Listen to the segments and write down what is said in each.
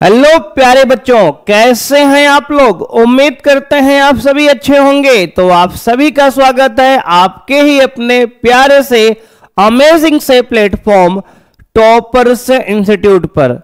Hello प्यारे बच्चों, कैसे हैं आप लोग। उम्मीद करते हैं आप सभी अच्छे होंगे। तो आप सभी का स्वागत है आपके ही अपने प्यारे से अमेजिंग से प्लेटफॉर्म टॉपर्स इंस्टीट्यूट पर।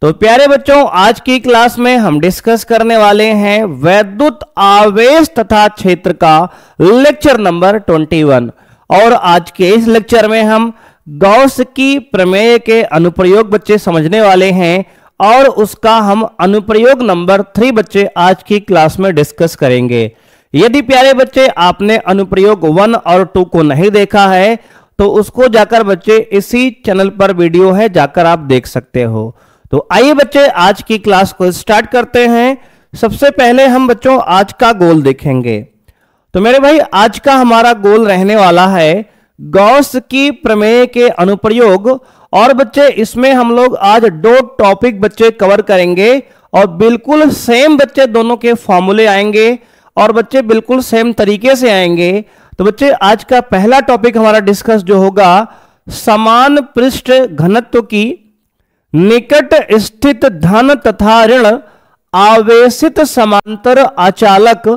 तो प्यारे बच्चों, आज की क्लास में हम डिस्कस करने वाले हैं वैद्युत आवेश तथा क्षेत्र का लेक्चर नंबर 21। और आज के इस लेक्चर में हम गॉस की प्रमेय के अनुप्रयोग बच्चे समझने वाले हैं और उसका हम अनुप्रयोग नंबर 3 बच्चे आज की क्लास में डिस्कस करेंगे। यदि प्यारे बच्चे आपने अनुप्रयोग 1 और 2 को नहीं देखा है तो उसको जाकर बच्चे इसी चैनल पर वीडियो है, जाकर आप देख सकते हो। तो आइए बच्चे आज की क्लास को स्टार्ट करते हैं। सबसे पहले हम बच्चों आज का गोल देखेंगे। तो मेरे भाई आज का हमारा गोल रहने वाला है गॉस की प्रमेय के अनुप्रयोग। और बच्चे इसमें हम लोग आज 2 टॉपिक बच्चे कवर करेंगे और बिल्कुल सेम बच्चे दोनों के फॉर्मूले आएंगे और बच्चे बिल्कुल सेम तरीके से आएंगे। तो बच्चे आज का पहला टॉपिक हमारा डिस्कस जो होगा, समान पृष्ठ घनत्व की निकट स्थित धन तथा ऋण आवेशित समांतर आचालक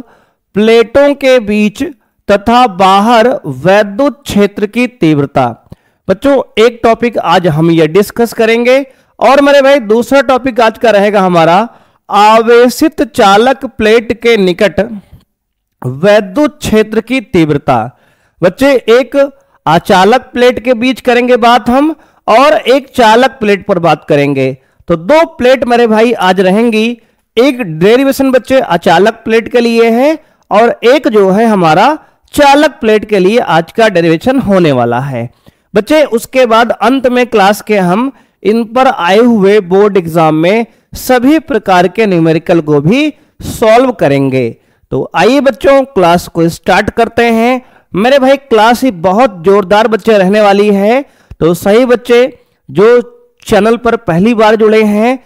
प्लेटों के बीच तथा बाहर वैद्युत क्षेत्र की तीव्रता। बच्चों एक टॉपिक आज हम ये डिस्कस करेंगे। और मेरे भाई दूसरा टॉपिक आज का रहेगा हमारा आवेशित चालक प्लेट के निकट वैद्युत क्षेत्र की तीव्रता। बच्चे एक आचालक प्लेट के बीच करेंगे बात हम, और एक चालक प्लेट पर बात करेंगे। तो 2 प्लेट मेरे भाई आज रहेंगी। एक डेरिवेशन बच्चे आचालक प्लेट के लिए है और एक जो है हमारा चालक प्लेट के लिए आज का डेरिवेशन होने वाला है। बच्चे उसके बाद अंत में क्लास के हम इन पर आए हुए बोर्ड एग्जाम में सभी प्रकार के न्यूमेरिकल को भी सॉल्व करेंगे। तो आइए बच्चों क्लास को स्टार्ट करते हैं। मेरे भाई क्लास ही बहुत जोरदार बच्चे रहने वाली है। तो सही बच्चे जो चैनल पर पहली बार जुड़े हैं,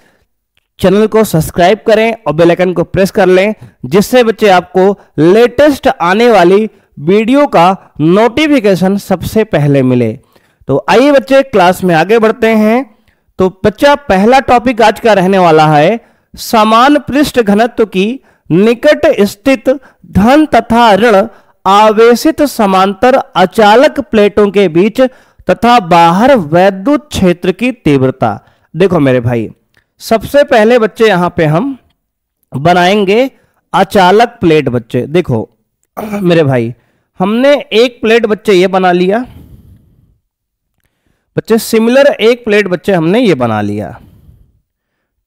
चैनल को सब्सक्राइब करें और बेल आइकन को प्रेस कर लें, जिससे बच्चे आपको लेटेस्ट आने वाली वीडियो का नोटिफिकेशन सबसे पहले मिले। तो आइए बच्चे क्लास में आगे बढ़ते हैं। तो बच्चा पहला टॉपिक आज का रहने वाला है समान पृष्ठ घनत्व की निकट स्थित धन तथा ऋण आवेशित समांतर अचालक प्लेटों के बीच तथा बाहर वैद्युत क्षेत्र की तीव्रता। देखो मेरे भाई, सबसे पहले बच्चे यहां पे हम बनाएंगे अचालक प्लेट। बच्चे देखो मेरे भाई, हमने एक प्लेट बच्चे ये बना लिया। बच्चे सिमिलर एक प्लेट बच्चे हमने ये बना लिया,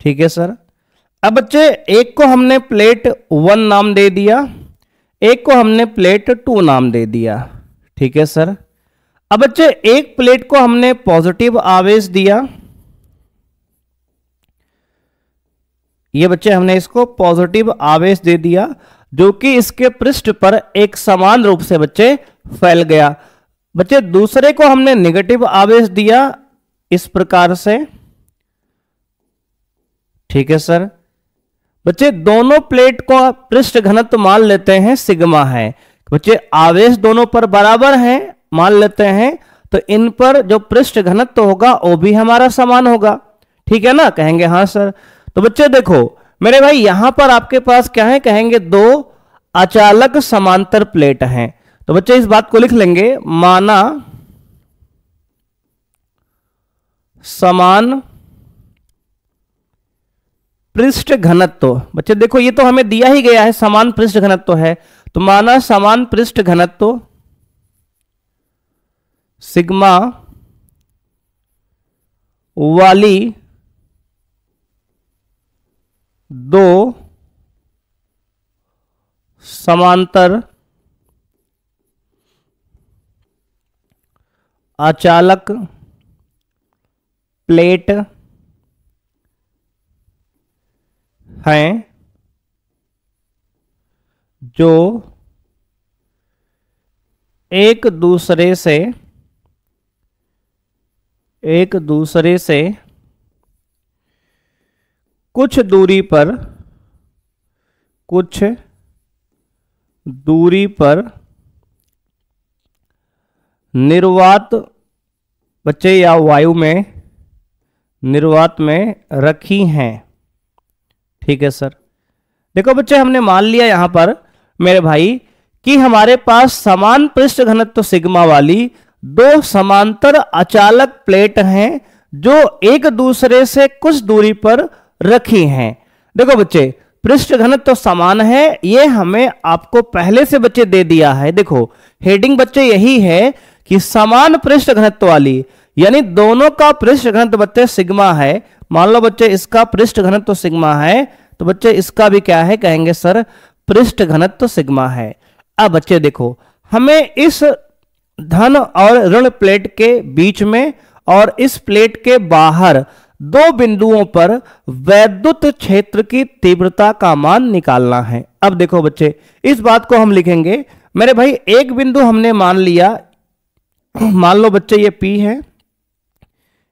ठीक है सर। अब बच्चे एक को हमने प्लेट 1 नाम दे दिया, एक को हमने प्लेट 2 नाम दे दिया, ठीक है सर। अब बच्चे एक प्लेट को हमने पॉजिटिव आवेश दिया, ये बच्चे हमने इसको पॉजिटिव आवेश दे दिया, जो कि इसके पृष्ठ पर एक समान रूप से बच्चे फैल गया। बच्चे दूसरे को हमने नेगेटिव आवेश दिया इस प्रकार से, ठीक है सर। बच्चे दोनों प्लेट को पृष्ठ घनत्व मान लेते हैं सिग्मा है। बच्चे आवेश दोनों पर बराबर हैं मान लेते हैं, तो इन पर जो पृष्ठ घनत्व होगा वो भी हमारा समान होगा, ठीक है ना। कहेंगे हाँ सर। तो बच्चे देखो मेरे भाई, यहां पर आपके पास क्या है, कहेंगे 2 अचालक समांतर प्लेट हैं। तो बच्चे इस बात को लिख लेंगे, माना समान पृष्ठ घनत्व। बच्चे देखो ये तो हमें दिया ही गया है, समान पृष्ठ घनत्व है। तो माना समान पृष्ठ घनत्व सिग्मा वाली 2 समांतर अचालक प्लेट हैं जो एक दूसरे से कुछ दूरी पर निर्वात बच्चे या वायु में निर्वात में रखी हैं। ठीक है सर। देखो बच्चे, हमने मान लिया यहां पर मेरे भाई कि हमारे पास समान पृष्ठ घनत्व सिग्मा वाली दो समांतर अचालक प्लेट हैं जो एक दूसरे से कुछ दूरी पर रखी हैं। देखो बच्चे, पृष्ठ घनत्व समान है, ये हमें आपको पहले से बच्चे दे दिया है। देखो हेडिंग बच्चे यही है कि समान पृष्ठ घनत्व वाली, यानी दोनों का पृष्ठ घनत्व बच्चे सिग्मा है। मान लो बच्चे इसका पृष्ठ घनत्व सिग्मा है, तो बच्चे इसका भी क्या है, कहेंगे सर पृष्ठ घनत्व सिग्मा है। अब बच्चे देखो, हमें इस धन और ऋण प्लेट के बीच में और इस प्लेट के बाहर दो बिंदुओं पर वैद्युत क्षेत्र की तीव्रता का मान निकालना है। अब देखो बच्चे, इस बात को हम लिखेंगे मेरे भाई, एक बिंदु हमने मान लिया, मान लो बच्चे ये P है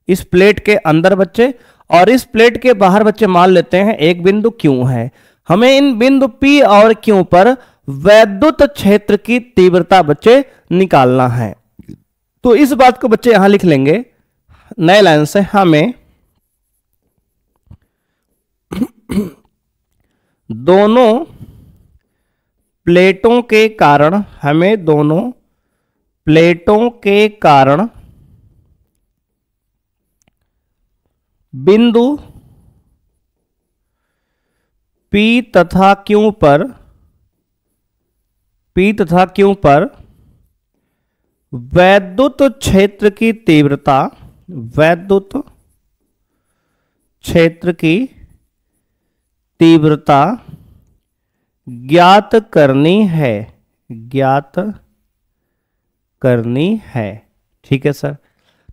इस प्लेट के अंदर बच्चे, और इस प्लेट के बाहर बच्चे मान लेते हैं एक बिंदु Q है। हमें इन बिंदु P और Q पर वैद्युत क्षेत्र की तीव्रता बच्चे निकालना है। तो इस बात को बच्चे यहां लिख लेंगे नए लाइन से, हमें दोनों प्लेटों के कारण, हमें दोनों प्लेटों के कारण बिंदु P तथा Q पर वैद्युत क्षेत्र की तीव्रता, वैद्युत क्षेत्र की तीव्रता ज्ञात करनी है, ज्ञात करनी है। ठीक है सर।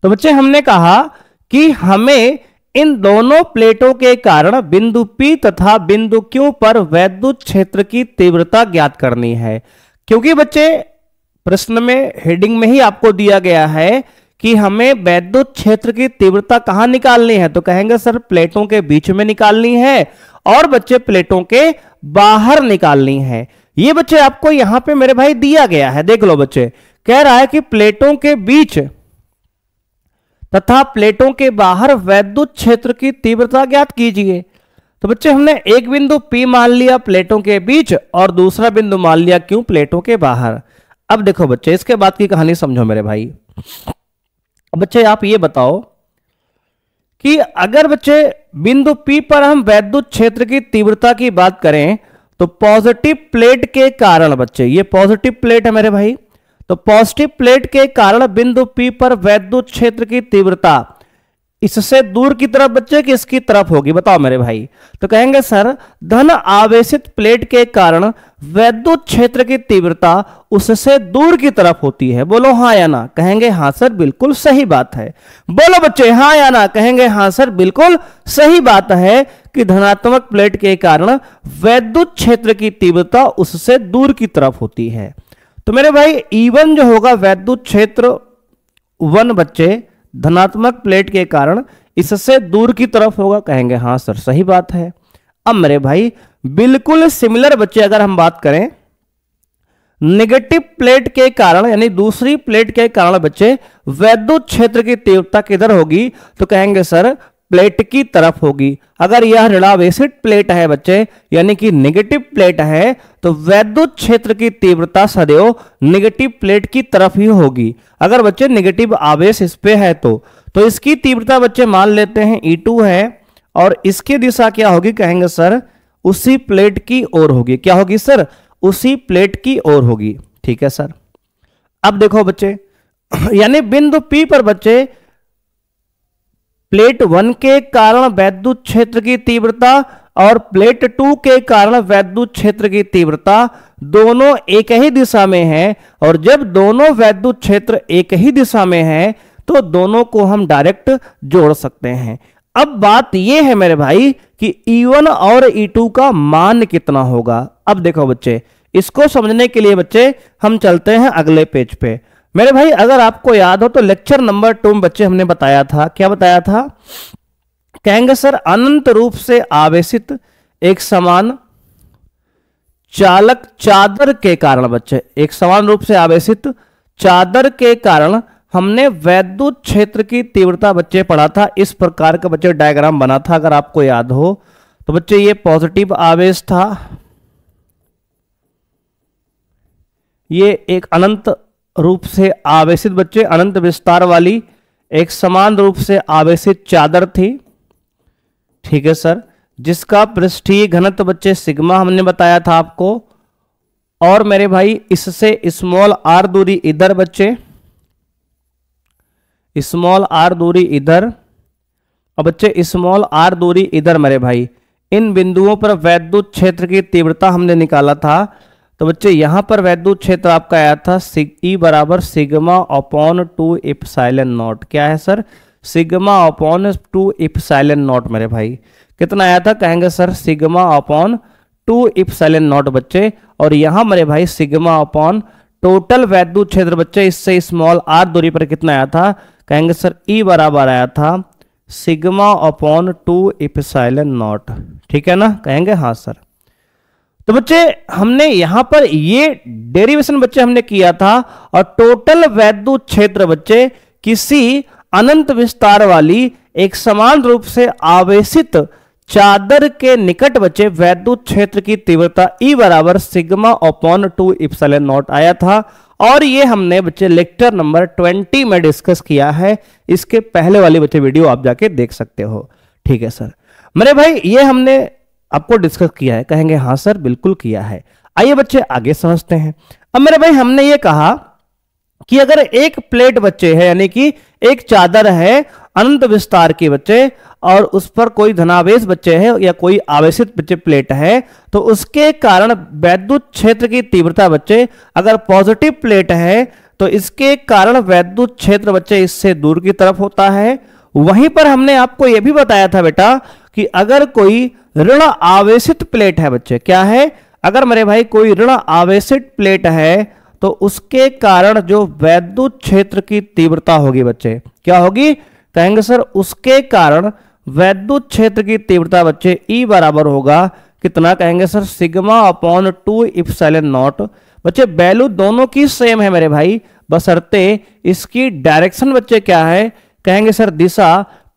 तो बच्चे हमने कहा कि हमें इन दोनों प्लेटों के कारण बिंदु P तथा बिंदु Q पर वैद्युत क्षेत्र की तीव्रता ज्ञात करनी है। क्योंकि बच्चे प्रश्न में हेडिंग में ही आपको दिया गया है कि हमें वैद्युत क्षेत्र की तीव्रता कहां निकालनी है, तो कहेंगे सर प्लेटों के बीच में निकालनी है और बच्चे प्लेटों के बाहर निकालनी है। ये बच्चे आपको यहां पे मेरे भाई दिया गया है, देख लो बच्चे, कह रहा है कि प्लेटों के बीच तथा प्लेटों के बाहर वैद्युत क्षेत्र की तीव्रता ज्ञात कीजिए। तो बच्चे हमने एक बिंदु P मान लिया प्लेटों के बीच और दूसरा बिंदु मान लिया Q प्लेटों के बाहर। अब देखो बच्चे, इसके बाद की कहानी समझो मेरे भाई। बच्चे आप ये बताओ कि अगर बच्चे बिंदु P पर हम वैद्युत क्षेत्र की तीव्रता की बात करें तो पॉजिटिव प्लेट के कारण, बच्चे ये पॉजिटिव प्लेट है मेरे भाई, तो पॉजिटिव प्लेट के कारण बिंदु P पर वैद्युत क्षेत्र की तीव्रता इससे दूर की तरफ बच्चे कि इसकी तरफ होगी, बताओ मेरे भाई। तो कहेंगे सर धन आवेशित प्लेट के कारण वैद्युत क्षेत्र की तीव्रता उससे दूर की तरफ होती है। बोलो हाँ या ना, कहेंगे हाँ सर बिल्कुल सही बात है। बोलो बच्चे हाँ या ना, कहेंगे हाँ सर बिल्कुल सही बात है कि धनात्मक प्लेट के कारण वैद्युत क्षेत्र की तीव्रता उससे दूर की तरफ होती है। तो मेरे भाई E1 जो होगा वैद्युत क्षेत्र 1 बच्चे धनात्मक प्लेट के कारण इससे दूर की तरफ होगा, कहेंगे हाँ सर सही बात है। अब मेरे भाई बिल्कुल सिमिलर बच्चे अगर हम बात करें नेगेटिव प्लेट के कारण, यानी दूसरी प्लेट के कारण बच्चे वैद्युत क्षेत्र की तीव्रता किधर होगी, तो कहेंगे सर प्लेट की तरफ होगी। अगर यह ऋणावेशित प्लेट है बच्चे, यानी कि नेगेटिव प्लेट है, तो वैद्युत क्षेत्र की तीव्रता सदैव नेगेटिव प्लेट की तरफ ही होगी। अगर बच्चे नेगेटिव आवेश इस पे है तो इसकी तीव्रता बच्चे मान लेते हैं E2 है और इसकी दिशा क्या होगी, कहेंगे सर उसी प्लेट की ओर होगी। क्या होगी सर, उसी प्लेट की ओर होगी। ठीक है सर। अब देखो बच्चे, यानी बिंदु P पर बच्चे प्लेट 1 के कारण वैद्युत क्षेत्र की तीव्रता और प्लेट 2 के कारण वैद्युत क्षेत्र की तीव्रता दोनों एक ही दिशा में है, और जब दोनों वैद्युत क्षेत्र एक ही दिशा में है तो दोनों को हम डायरेक्ट जोड़ सकते हैं। अब बात यह है मेरे भाई कि E1 और E2 का मान कितना होगा। अब देखो बच्चे, इसको समझने के लिए बच्चे हम चलते हैं अगले पेज पे। मेरे भाई अगर आपको याद हो तो लेक्चर नंबर 2 में बच्चे हमने बताया था, क्या बताया था, कहेंगे सर अनंत रूप से आवेशित एक समान चालक चादर के कारण, बच्चे एक समान रूप से आवेशित चादर के कारण हमने वैद्युत क्षेत्र की तीव्रता बच्चे पढ़ा था। इस प्रकार का बच्चे डायग्राम बना था, अगर आपको याद हो तो बच्चे ये पॉजिटिव आवेश था, ये एक अनंत रूप से आवेशित बच्चे अनंत विस्तार वाली एक समान रूप से आवेशित चादर थी। ठीक है सर, जिसका पृष्ठीय घनत्व बच्चे सिग्मा हमने बताया था आपको। और मेरे भाई इससे स्मॉल आर दूरी इधर बच्चे, स्मॉल आर दूरी इधर और बच्चे स्मॉल आर दूरी इधर मेरे भाई। इन बिंदुओं पर वैद्युत क्षेत्र की तीव्रता हमने निकाला था। तो बच्चे यहां पर वैद्युत क्षेत्र आपका आया था ई बराबर सिग्मा अपॉन 2 इप्सिलॉन नॉट। क्या है sir? Sigma upon 2 epsilon not मेरे भाई। कितना आया था? कहेंगे sir sigma upon 2 epsilon not बच्चे। और यहां मेरे भाई सिग्मा अपॉन टोटल वैद्युत क्षेत्र बच्चे इससे स्मॉल आर दूरी पर कितना आया था? कहेंगे सर ई बराबर आया था सिग्मा अपॉन 2 इप्सिलॉन नॉट। ठीक है ना? कहेंगे हाँ सर। तो बच्चे हमने यहां पर ये डेरिवेशन बच्चे हमने किया था और टोटल वैद्युत क्षेत्र बच्चे किसी अनंत विस्तार वाली एक समान रूप से आवेशित चादर के निकट बच्चे वैद्युत क्षेत्र की तीव्रता ई बराबर सिग्मा अपॉन 2 इप्सिलॉन नॉट आया था। और ये हमने बच्चे लेक्चर नंबर 20 में डिस्कस किया है। इसके पहले वाली बच्चे वीडियो आप जाके देख सकते हो। ठीक है सर। मेरे भाई ये हमने आपको डिस्कस किया है। कहेंगे हाँ सर बिल्कुल किया है। आइए बच्चे आगे समझते हैं। अब मेरे भाई हमने ये कहा कि अगर एक प्लेट बच्चे है यानी कि एक चादर है अनंत विस्तार की बच्चे और उस पर कोई धनावेश बच्चे है या कोई आवेशित बच्चे प्लेट है तो उसके कारण वैद्युत क्षेत्र की तीव्रता बच्चे अगर पॉजिटिव प्लेट है तो इसके कारण वैद्युत क्षेत्र बच्चे इससे दूर की तरफ होता है। वहीं पर हमने आपको यह भी बताया था बेटा कि अगर कोई ऋण आवेशित प्लेट है बच्चे, क्या है? अगर मेरे भाई कोई ऋण आवेशित प्लेट है तो उसके कारण जो वैद्युत क्षेत्र की तीव्रता होगी बच्चे, क्या होगी? कहेंगे सर उसके कारण वैद्युत क्षेत्र की तीव्रता बच्चे ई बराबर होगा कितना? कहेंगे sir sigma upon 2 epsilon not. बच्चे वैल्यू दोनों की सेम है मेरे भाई, बशर्ते इसकी डायरेक्शन बच्चे क्या है? कहेंगे सर दिशा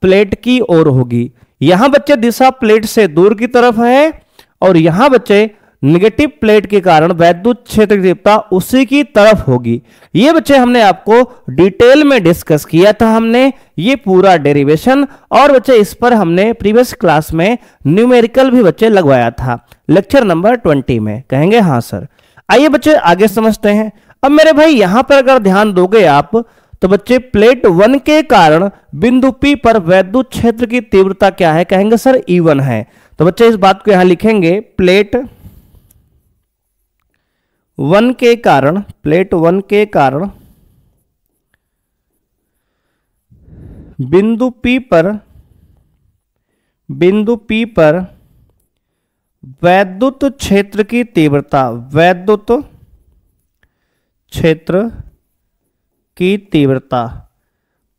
प्लेट की ओर होगी। यहां बच्चे दिशा प्लेट से दूर की तरफ है और यहां बच्चे निगेटिव प्लेट के कारण वैद्युत क्षेत्र की तीव्रता उसी की तरफ होगी। ये बच्चे हमने आपको डिटेल में डिस्कस किया था हमने ये पूरा डेरिवेशन। और बच्चे इस पर हमने प्रीवियस क्लास में न्यूमेरिकल भी बच्चे लगवाया था लेक्चर नंबर 20 में। कहेंगे हाँ सर। आइए बच्चे आगे समझते हैं। अब मेरे भाई यहां पर अगर ध्यान दोगे आप तो बच्चे प्लेट 1 के कारण बिंदु P पर वैद्युत क्षेत्र की तीव्रता क्या है? कहेंगे सर E1 है। तो बच्चे इस बात को यहां लिखेंगे प्लेट 1 के कारण बिंदु P पर वैद्युत क्षेत्र की तीव्रता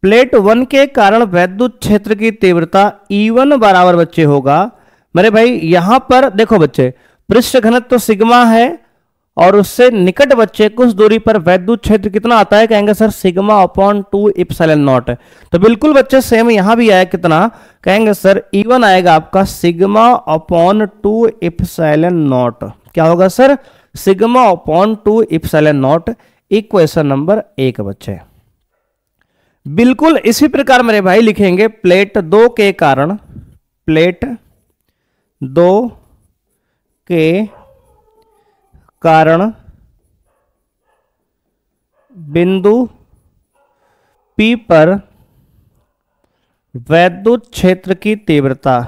प्लेट 1 के कारण वैद्युत क्षेत्र की तीव्रता E1 बराबर बच्चे होगा मेरे भाई। यहां पर देखो बच्चे पृष्ठ घनत्व तो सिग्मा है और उससे निकट बच्चे कुछ दूरी पर वैद्युत क्षेत्र कितना आता है? कहेंगे sir sigma upon 2 epsilon not. तो बिल्कुल बच्चे सेम यहां भी आया कितना? कहेंगे सर E1 आएगा आपका सिग्मा अपॉन 2 इप्सिलॉन नॉट। क्या होगा sir? Sigma upon 2 epsilon not. Equation number 1 बच्चे। बिल्कुल इसी प्रकार मेरे भाई लिखेंगे प्लेट 2 के कारण बिंदु P पर वैद्युत क्षेत्र की तीव्रता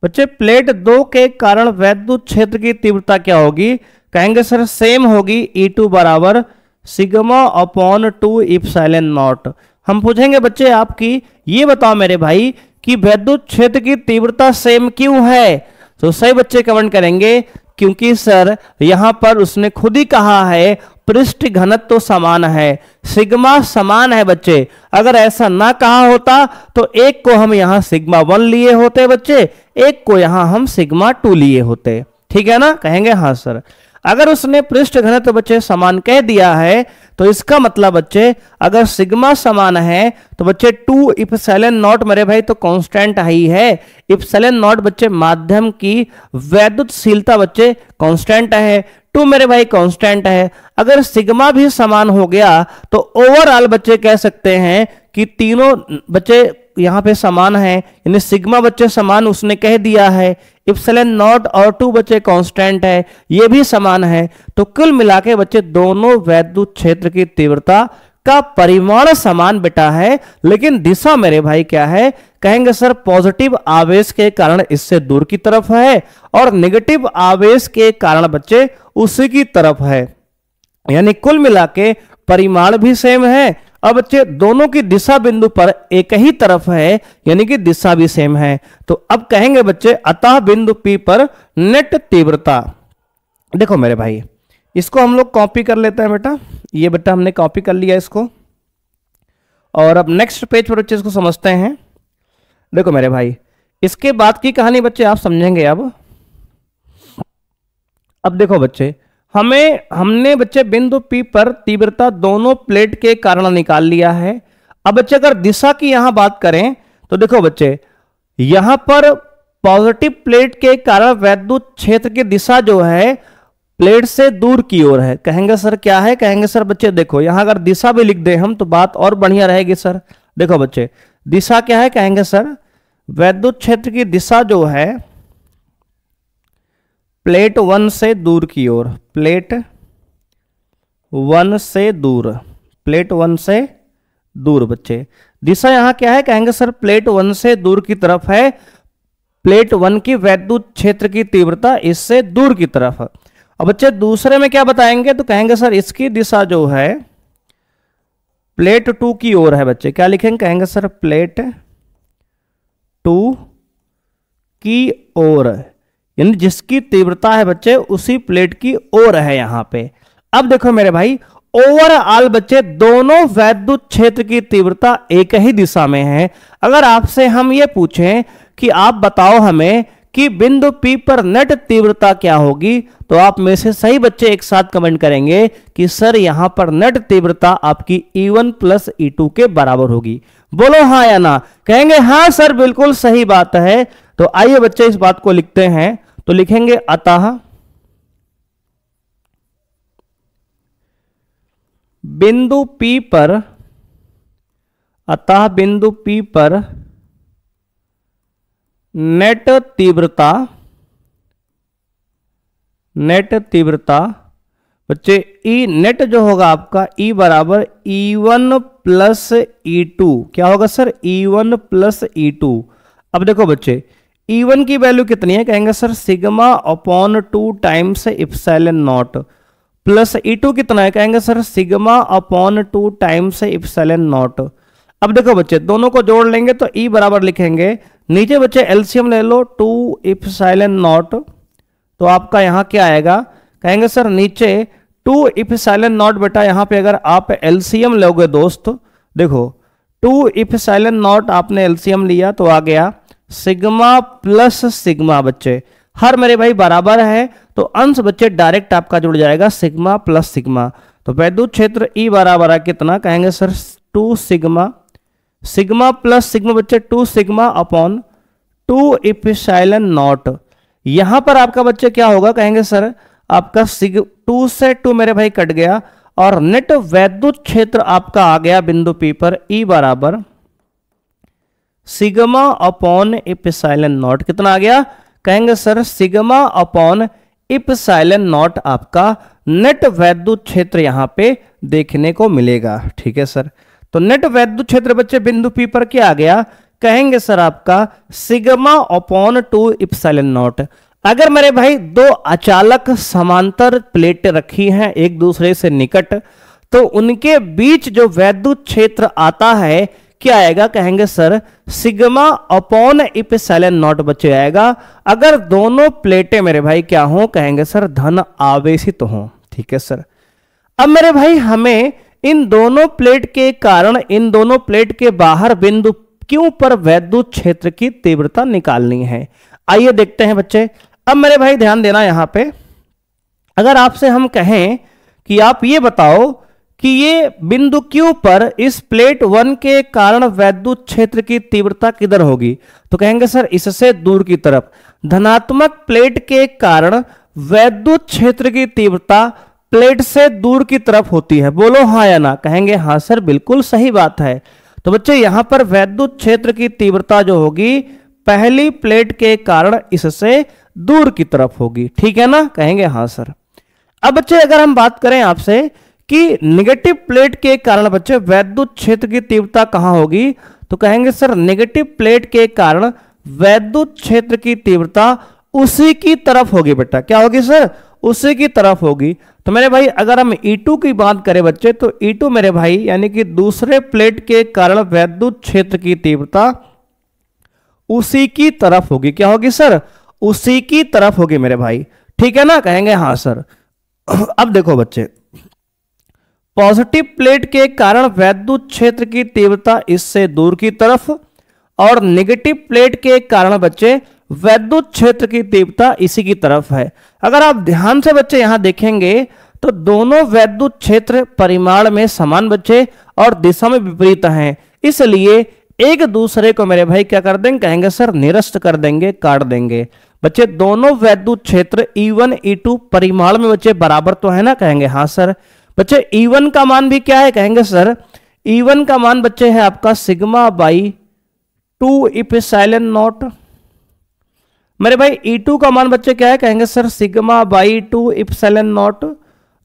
बच्चे प्लेट 2 के कारण वैद्युत क्षेत्र की तीव्रता क्या होगी? कहेंगे सर सेम होगी E2 बराबर सिग्मा अपॉन 2 इप्सिलॉन नॉट। हम पूछेंगे बच्चे आपकी ये बताओ मेरे भाई कि वैद्युत क्षेत्र की तीव्रता सेम क्यों है? तो सही बच्चे कमेंट करेंगे क्योंकि सर यहां पर उसने खुद ही कहा है पृष्ठ घनत्व तो समान है, सिग्मा समान है बच्चे। अगर ऐसा ना कहा होता तो एक को हम यहां सिग्मा 1 लिए होते बच्चे, एक को यहां हम सिग्मा 2 लिए होते। ठीक है ना? कहेंगे हाँ सर। अगर उसने पृष्ठ घनत्व बच्चे समान कह दिया है तो इसका मतलब बच्चे अगर सिग्मा समान है तो बच्चे 2 इप्सिलॉन नॉट मेरे भाई तो कांस्टेंट ही है। इप्सिलॉन नॉट बच्चे माध्यम की वैद्युतशीलता बच्चे कांस्टेंट है, 2 मेरे भाई कांस्टेंट है। अगर सिग्मा भी समान हो गया तो ओवरऑल बच्चे कह सकते हैं कि तीनों बच्चे यहां पे समान है, यानी सिग्मा बच्चे समान उसने कह दिया है, इप्सिलॉन नॉट और 2 बच्चे कांस्टेंट है, ये भी समान है। तो कुल मिला के बच्चे दोनों वैद्युत क्षेत्र की तीव्रता का परिमाण समान बेटा है, लेकिन दिशा मेरे भाई क्या है, कहेंगे सर पॉजिटिव आवेश के कारण इससे दूर की तरफ है और नेगेटिव आवेश के कारण बच्चे उसी की तरफ है, यानी कुल मिला के परिमाण भी सेम है। अब बच्चे दोनों की दिशा बिंदु पर एक ही तरफ है, यानी कि दिशा भी सेम है। तो अब कहेंगे बच्चे अतः बिंदु P पर नेट तीव्रता। देखो मेरे भाई इसको हम लोग कॉपी कर लेते हैं बेटा, ये बेटा हमने कॉपी कर लिया इसको, और अब नेक्स्ट पेज पर बच्चे इसको समझते हैं। देखो मेरे भाई इसके बाद की कहानी बच्चे आप समझेंगे। अब देखो बच्चे हमने बच्चे बिंदु P पर तीव्रता दोनों प्लेट के कारण निकाल लिया है। अब बच्चे अगर दिशा की यहां बात करें तो देखो बच्चे यहां पर पॉजिटिव प्लेट के कारण वैद्युत क्षेत्र की दिशा जो है प्लेट से दूर की ओर है। कहेंगे सर क्या है, कहेंगे सर बच्चे देखो यहां अगर दिशा भी लिख दे हम तो बात और बढ़िया रहेगी सर। देखो बच्चे दिशा क्या है, कहेंगे सर वैद्युत क्षेत्र की दिशा जो है प्लेट 1 से दूर की ओर, प्लेट 1 से दूर, प्लेट 1 से दूर बच्चे दिशा यहां क्या है, कहेंगे सर प्लेट 1 से दूर की तरफ है। प्लेट 1 की वैद्युत क्षेत्र की तीव्रता इससे दूर की तरफ। अब बच्चे दूसरे में क्या बताएंगे, तो कहेंगे सर इसकी दिशा जो है प्लेट 2 की ओर है। बच्चे क्या लिखेंगे, कहेंगे सर प्लेट 2 की ओर, यानी जिसकी तीव्रता है बच्चे उसी प्लेट की ओर है यहां पे। अब देखो मेरे भाई ओवरऑल बच्चे दोनों वैद्युत क्षेत्र की तीव्रता एक ही दिशा में है। अगर आपसे हम ये पूछें कि आप बताओ हमें कि बिंदु P पर नेट तीव्रता क्या होगी, तो आप में से सही बच्चे एक साथ कमेंट करेंगे कि सर यहां पर नेट तीव्रता आपकी E1 प्लस E2 के बराबर होगी। बोलो हाँ या ना, कहेंगे हाँ सर बिल्कुल सही बात है। तो आइए बच्चे इस बात को लिखते हैं, तो लिखेंगे अतः बिंदु P पर, अतः बिंदु P पर नेट तीव्रता बच्चे E नेट जो होगा आपका E बराबर E1 प्लस E2। क्या होगा सर, E1 प्लस E2। अब देखो बच्चे E1 की वैल्यू कितनी है, कहेंगे sir sigma upon 2 times epsilon not, plus E2 कितना है, कहेंगे sir sigma upon 2 times epsilon not. अब देखो बच्चे दोनों को जोड़ लेंगे तो E बराबर लिखेंगे, नीचे बच्चे एलसीएम ले लो 2 इप्सिलॉन नॉट, तो आपका यहां क्या आएगा, कहेंगे सर नीचे 2 इप्सिलॉन नॉट। बेटा यहां पे अगर आप एलसीएम लोगे दोस्त, देखो 2 इप्सिलॉन नॉट आपने एलसीएम लिया तो आ गया सिग्मा प्लस सिग्मा। बच्चे हर मेरे भाई बराबर है तो अंश बच्चे डायरेक्ट आपका जुड़ जाएगा सिग्मा प्लस सिग्मा। तो वैद्युत क्षेत्र E बराबर है कितना, कहेंगे sir 2 sigma, sigma plus sigma बच्चे 2 सिग्मा अपॉन 2 इप्सिलॉन नॉट। यहां पर आपका बच्चे क्या होगा, कहेंगे सर आपका 2 से 2 मेरे भाई कट गया और नेट वैद्युत क्षेत्र आपका आ गया बिंदु P पर E बराबर सिग्मा अपॉन इप्सिलॉन नॉट। कितना आ गया, कहेंगे sir sigma upon epsilon not आपका नेट वैद्युत क्षेत्र यहां पे देखने को मिलेगा। ठीक है सर, तो नेट वैद्युत क्षेत्र बच्चे बिंदु P पर क्या आ गया, कहेंगे सर आपका सिग्मा अपॉन 2 इप्सिलॉन नॉट। अगर मेरे भाई दो अचालक समांतर प्लेटें रखी हैं एक दूसरे से निकट, तो उनके बीच जो वैद्युत क्षेत्र आता है क्या आएगा, कहेंगे sir sigma upon epsilon not बच्चे आएगा। अगर दोनों प्लेटें मेरे भाई क्या हो, कहेंगे सर धन आवेशित हो। ठीक है सर, अब मेरे भाई हमें इन दोनों प्लेट के कारण इन दोनों प्लेट के बाहर बिंदु Q पर वैद्युत क्षेत्र की तीव्रता निकालनी है। आइए देखते हैं बच्चे। अब मेरे भाई ध्यान देना यहां पे, अगर आपसे हम कहें कि आप ये बताओ कि ये बिंदु Q पर इस प्लेट 1 के कारण वैद्युत क्षेत्र की तीव्रता किधर होगी? तो कहेंगे सर इससे दूर की तरफ। धनात्मक प्लेट के कारण वैद्युत क्षेत्र की तीव्रता प्लेट से दूर की तरफ होती है। बोलो हाँ या ना। कहेंगे हाँ सर, बिल्कुल सही बात है। तो बच्चे यहां पर वैद्युत क्षेत्र की तीव्रता जो होगी पहली प्लेट के कारण इससे दूर की तरफ होगी। ठीक है ना? कहेंगे हाँ सर। अब बच्चे अगर हम बात करें आपसे कि निगेटिव प्लेट के कारण बच्चे वैद्युत क्षेत्र की तीव्रता कहां होगी, तो कहेंगे सर नेगेटिव प्लेट के कारण वैद्युत क्षेत्र की तीव्रता उसी की तरफ होगी। बेटा क्या होगी सर? उसी की तरफ होगी। तो मेरे भाई अगर हम E2 की बात करें बच्चे, तो E2 मेरे भाई यानी कि दूसरे प्लेट के कारण वैद्युत क्षेत्र की तीव्रता उसी की तरफ होगी। क्या होगी सर? उसी की तरफ होगी मेरे भाई। ठीक है ना? कहेंगे हाँ सर। अब देखो बच्चे, पॉजिटिव प्लेट के कारण वैद्युत क्षेत्र की तीव्रता इससे दूर की तरफ, और नेगेटिव प्लेट के कारण बच्चे वैद्युत क्षेत्र की तीव्रता इसी की तरफ है। अगर आप ध्यान से बच्चे यहां देखेंगे तो दोनों वैद्युत क्षेत्र परिमाण में समान बच्चे और दिशा में विपरीत हैं, इसलिए एक दूसरे को मेरे भाई क्या कर देंगे? कहेंगे सर निरस्त कर देंगे, काट देंगे। बच्चे दोनों वैद्युत क्षेत्र E1 E2 परिमाण में बच्चे बराबर तो है ना? कहेंगे हाँ सर। बच्चे E1 का मान भी क्या है? कहेंगे सर E1 का मान बच्चे है आपका सिग्मा बाई 2 इप्सिलॉन नॉट। मेरे भाई E2 का मान बच्चे क्या है? कहेंगे sir sigma by 2 epsilon not.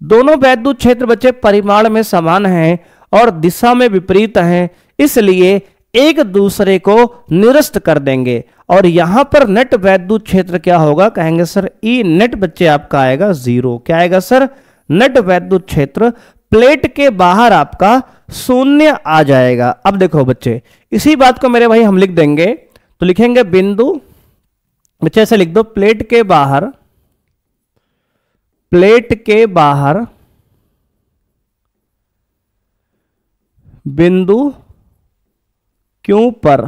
दोनों वैद्युत क्षेत्र बच्चे परिमाण में समान हैं और दिशा में विपरीत हैं, इसलिए एक दूसरे को निरस्त कर देंगे। और यहां पर नेट वैद्युत क्षेत्र क्या होगा? कहेंगे सर ई नेट बच्चे आपका आएगा 0। क्या आएगा सर? नेट वैद्युत क्षेत्र प्लेट के बाहर आपका 0 आ जाएगा। अब देखो बच्चे, इसी बात को मेरे भाई हम लिख देंगे, तो लिखेंगे बिंदु बच्चे ऐसे लिख दो, प्लेट के बाहर बिंदु Q पर,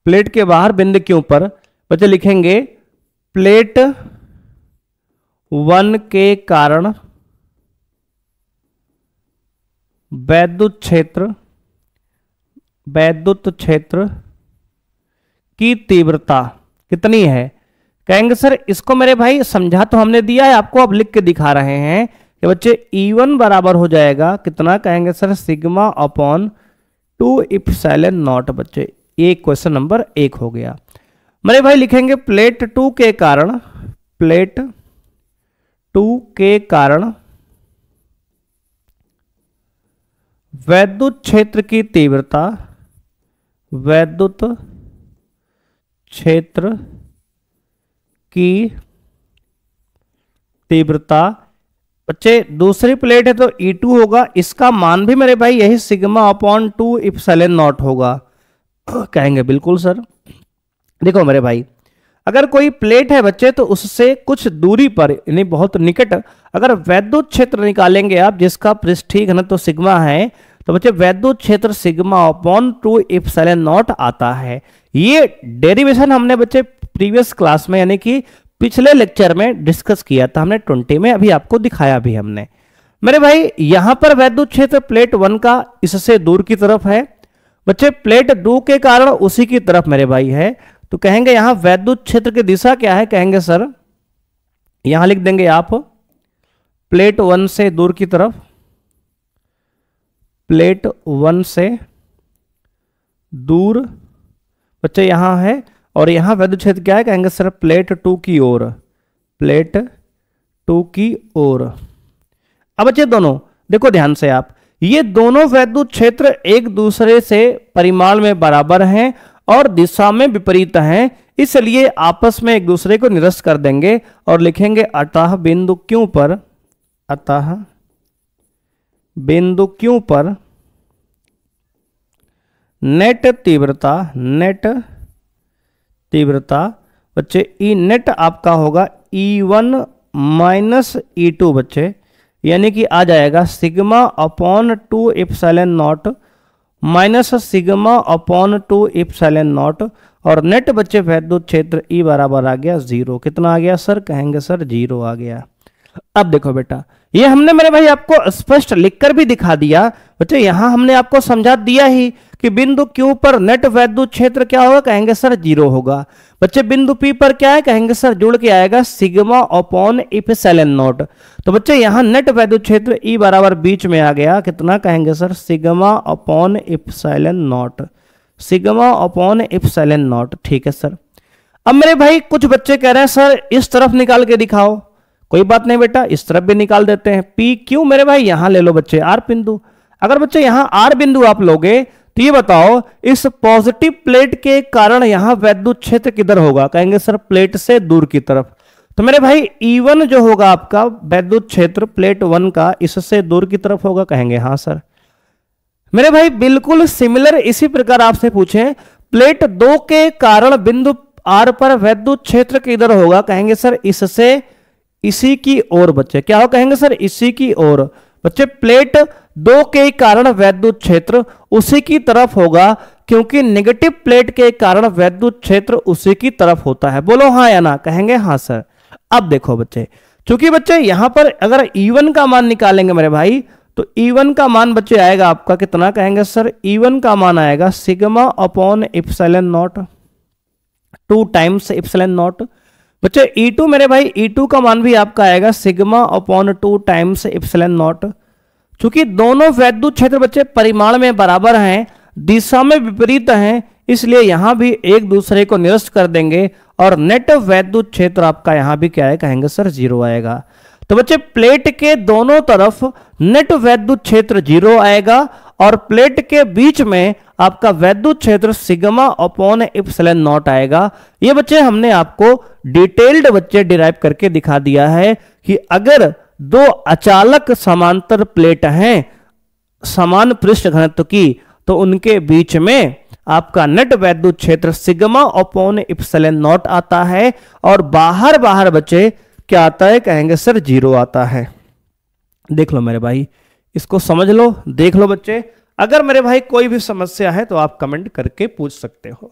प्लेट के बाहर बिंदु Q पर बच्चे लिखेंगे प्लेट 1 के कारण वैद्युत क्षेत्र की तीव्रता कितनी है? कहेंगे सर इसको मेरे भाई समझा तो हमने दिया है आपको, अब लिख के दिखा रहे हैं कि बच्चे E1 बराबर हो जाएगा कितना? कहेंगे sir sigma upon 2 epsilon not. बच्चे ये क्वेश्चन नंबर 1 हो गया। मेरे भाई लिखेंगे प्लेट 2 के कारण वैद्युत क्षेत्र की तीव्रता, बच्चे दूसरी प्लेट है तो E2 होगा, इसका मान भी मेरे भाई यही सिग्मा अपॉन 2 इप्सिलॉन नॉट होगा। कहेंगे बिल्कुल सर। देखो मेरे भाई, अगर कोई प्लेट है बच्चे तो उससे कुछ दूरी पर यानी बहुत निकट अगर वैद्युत क्षेत्र निकालेंगे आप जिसका पृष्ठीय घनत्व सिग्मा है, तो बच्चे वैद्युत क्षेत्र सिग्मा अपॉन 2 इप्सिलॉन नॉट आता है। ये डेरिवेशन हमने बच्चे प्रीवियस क्लास में यानी कि पिछले लेक्चर में डिस्कस किया था हमने 20 में, अभी आपको दिखाया भी हमने। मेरे भाई यहां पर वैद्युत क्षेत्र प्लेट 1 का इससे दूर की तरफ है, बच्चे प्लेट 2 के कारण उसी की तरफ मेरे भाई है, तो कहेंगे यहां वैद्युत क्षेत्र की दिशा क्या है? कहेंगे सर यहां लिख देंगे आप प्लेट 1 से दूर की तरफ, प्लेट 1 से दूर बच्चे यहां है, और यहां वैद्युत क्षेत्र क्या है? कहेंगे सर प्लेट 2 की ओर, प्लेट 2 की ओर। अब बच्चे दोनों देखो ध्यान से आप, ये दोनों वैद्युत क्षेत्र एक दूसरे से परिमाण में बराबर हैं और दिशा में विपरीत हैं, इसलिए आपस में एक दूसरे को निरस्त कर देंगे और लिखेंगे अतः बिंदु Q पर नेट तीव्रता बच्चे ई नेट आपका होगा E1 माइनस E2 बच्चे, यानी कि आ जाएगा sigma upon 2 epsilon not minus sigma upon 2 epsilon not, और नेट बच्चे वैद्युत क्षेत्र E बराबर आ गया 0। कितना आ गया सर? कहेंगे सर 0 आ गया। अब देखो बेटा, ये हमने मेरे भाई आपको स्पष्ट लिखकर भी दिखा दिया बच्चे, यहां हमने आपको समझा दिया ही कि बिंदु Q पर नेट वैद्युत क्षेत्र क्या होगा, कहेंगे सर 0 होगा। बच्चे बिंदु P पर क्या है, कहेंगे सर जुड़ के आएगा सिग्मा अपॉन इप्सिलॉन नॉट। तो बच्चे यहां नेट वैद्युत क्षेत्र E बराबर बीच में आ गया, कितना कहेंगे sir, sigma upon epsilon not, sigma upon epsilon not. ठीक है सर। अब मेरे भाई कुछ बच्चे कह रहे हैं सर इस तरफ निकाल के दिखाओ, कोई बात नहीं बेटा, इस तरफ भी निकाल देते हैं। पी क्यू मेरे भाई यहां ले लो बच्चे आर बिंदु। अगर बच्चे यहां आर बिंदु आप लोगे तो ये बताओ इस पॉजिटिव प्लेट के कारण यहां वैद्युत क्षेत्र किधर होगा, कहेंगे सर प्लेट से दूर की तरफ। तो मेरे भाई E1 जो होगा आपका वैद्युत क्षेत्र प्लेट 1 का, इससे दूर की तरफ होगा, कहेंगे हाँ सर। मेरे भाई बिल्कुल सिमिलर इसी प्रकार आपसे पूछे प्लेट 2 के कारण बिंदु आर पर वैद्युत क्षेत्र किधर होगा, कहेंगे सर इससे इसी की ओर। बच्चे क्या हो, कहेंगे सर इसी की ओर। बच्चे प्लेट 2 के कारण वैद्युत क्षेत्र उसी की तरफ होगा, क्योंकि नेगेटिव प्लेट के कारण वैद्युत क्षेत्र उसी की तरफ होता है। बोलो हाँ या ना, कहेंगे हाँ सर। अब देखो बच्चे, चूंकि बच्चे यहां पर अगर E1 का मान निकालेंगे मेरे भाई, तो E1 का मान बच्चे आएगा आपका कितना, कहेंगे सर E1 का मान आएगा sigma upon epsilon not, 2 times epsilon not. बच्चे E2 मेरे भाई, E2 का मान भी आपका आएगा sigma upon 2 times epsilon not. चूंकि दोनों वैद्युत क्षेत्र बच्चे परिमाण में बराबर हैं, दिशा में विपरीत हैं, इसलिए यहां भी एक दूसरे को निरस्त कर देंगे और नेट वैद्युत क्षेत्र आपका यहां भी क्या है, कहेंगे सर 0 आएगा। तो बच्चे प्लेट के दोनों तरफ नेट वैद्युत क्षेत्र 0 आएगा और प्लेट के बीच में आपका वैद्युत क्षेत्र सिग्मा अपॉन इप्सिलॉन नॉट आएगा। ये बच्चे हमने आपको डिटेल्ड बच्चे डिराइव करके दिखा दिया है कि अगर दो अचालक समांतर प्लेट हैं समान पृष्ठ घनत्व की, तो उनके बीच में आपका नेट वैद्युत क्षेत्र सिग्मा अपॉन इप्सिलॉन नॉट आता है और बाहर बाहर बच्चे क्या आता है, कहेंगे सर 0 आता है। देख लो मेरे भाई, इसको समझ लो, देख लो बच्चे। अगर मेरे भाई कोई भी समस्या है तो आप कमेंट करके पूछ सकते हो।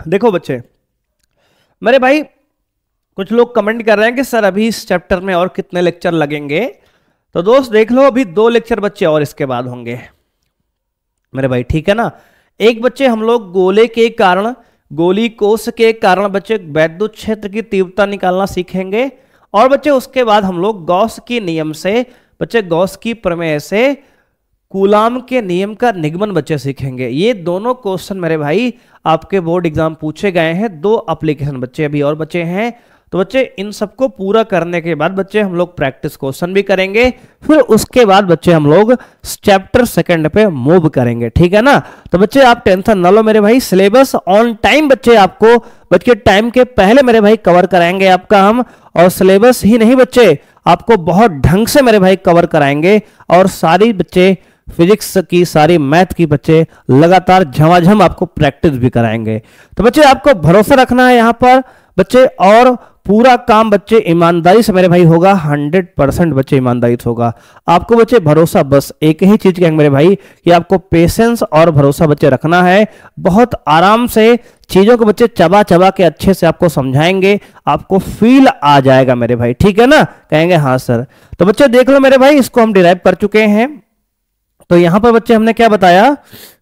देखो बच्चे मेरे भाई, कुछ लोग कमेंट कर रहे हैं कि सर अभी इस चैप्टर में और कितने लेक्चर लगेंगे। तो दोस्त देख लो, अभी 2 लेक्चर बच्चे और इसके बाद होंगे मेरे भाई, ठीक है ना। एक बच्चे हम लोग गोले के कारण, गोली कोष के कारण बच्चे वैद्युत क्षेत्र की तीव्रता निकालना सीखेंगे, और बच्चे उसके बाद हम लोग गॉस के नियम से, बच्चे गॉस की प्रमेय से कूलाम के नियम का निगमन बच्चे सीखेंगे। ये दोनों क्वेश्चन मेरे भाई आपके बोर्ड एग्जाम पूछे गए हैं, 2 एप्लीकेशन बच्चे अभी और बच्चे हैं। तो बच्चे इन सबको पूरा करने के बाद बच्चे हम लोग प्रैक्टिस क्वेश्चन भी करेंगे, फिर उसके बाद बच्चे हम लोग चैप्टर 2 पे मूव करेंगे, ठीक है ना। तो बच्चे आप टेंशन ना लो मेरे भाई, सिलेबस ऑन टाइम बच्चे आपको बच्चे टाइम के पहले मेरे भाई कवर कराएंगे आपका हम, और सिलेबस ही नहीं बच्चे आपको बहुत ढंग से मेरे भाई कवर कराएंगे, और सारी बच्चे फिजिक्स की, सारी मैथ की बच्चे लगातार झमाझम आपको प्रैक्टिस भी कराएंगे। तो बच्चे आपको भरोसा रखना है यहाँ पर बच्चे, और पूरा काम बच्चे ईमानदारी से मेरे भाई होगा, 100% बच्चे ईमानदारी से होगा। आपको बच्चे भरोसा बस एक ही चीज कहेंगे मेरे भाई कि आपको पेशेंस और भरोसा बच्चे रखना है। बहुत आराम से चीजों को बच्चे चबा चबा के अच्छे से आपको समझाएंगे, आपको फील आ जाएगा मेरे भाई, ठीक है ना, कहेंगे हाँ सर। तो बच्चे देख लो मेरे भाई, इसको हम डिराइव कर चुके हैं। तो यहां पर बच्चे हमने क्या बताया,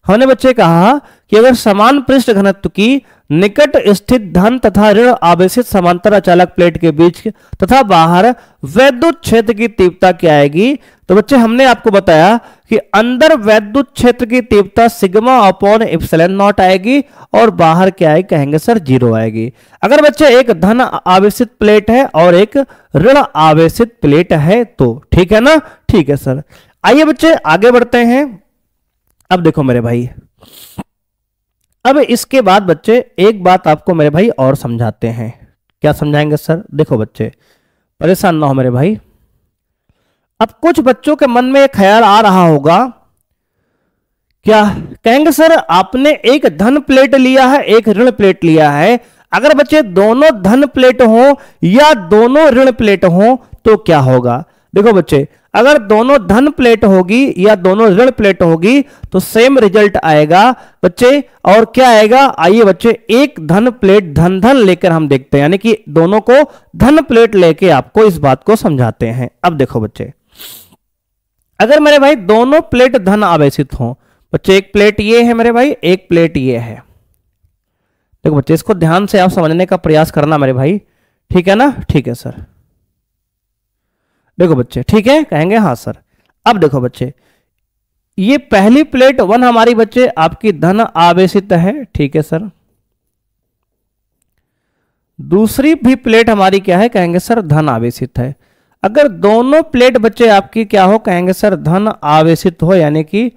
हमने बच्चे कहा कि अगर समान पृष्ठ घनत्व की निकट स्थित धन तथा ऋण आवेशित समांतर अचालक प्लेट के बीच तथा बाहर वैद्युत क्षेत्र की तीव्रता क्या आएगी, तो बच्चे हमने आपको बताया कि अंदर वैद्युत क्षेत्र की तीव्रता सिग्मा अपॉन इप्सिलॉन नॉट आएगी और बाहर क्या आएगी, कहेंगे सर 0 आएगी। अगर बच्चे एक धन आवेशित प्लेट है और एक ऋण आवेशित प्लेट है तो, ठीक है ना, ठीक है सर। आइए बच्चे आगे बढ़ते हैं। अब देखो मेरे भाई, अब इसके बाद बच्चे एक बात आपको मेरे भाई और समझाते हैं। क्या समझाएंगे सर, देखो बच्चे परेशान ना हो मेरे भाई। अब कुछ बच्चों के मन में एक ख्याल आ रहा होगा, क्या कहेंगे सर आपने एक धन प्लेट लिया है, एक ऋण प्लेट लिया है, अगर बच्चे दोनों धन प्लेट हो या दोनों ऋण प्लेट हो तो क्या होगा। देखो बच्चे, अगर दोनों धन प्लेट होगी या दोनों ऋण प्लेट होगी तो सेम रिजल्ट आएगा बच्चे। और क्या आएगा, आइए बच्चे एक धन प्लेट धन धन लेकर हम देखते हैं, यानी कि दोनों को धन प्लेट लेके आपको इस बात को समझाते हैं। अब देखो बच्चे, अगर मेरे भाई दोनों प्लेट धन आवेशित हो बच्चे, एक प्लेट ये है मेरे भाई, एक प्लेट ये है। देखो बच्चे इसको ध्यान से आप समझने का प्रयास करना मेरे भाई, ठीक है ना? ठीक है सर। देखो बच्चे ठीक है, कहेंगे हाँ सर। अब देखो बच्चे, ये पहली प्लेट 1 हमारी बच्चे आपकी धन आवेशित है, ठीक है सर। दूसरी भी प्लेट हमारी क्या है, कहेंगे सर धन आवेशित है। अगर दोनों प्लेट बच्चे आपकी क्या हो, कहेंगे सर धन आवेशित हो, यानी कि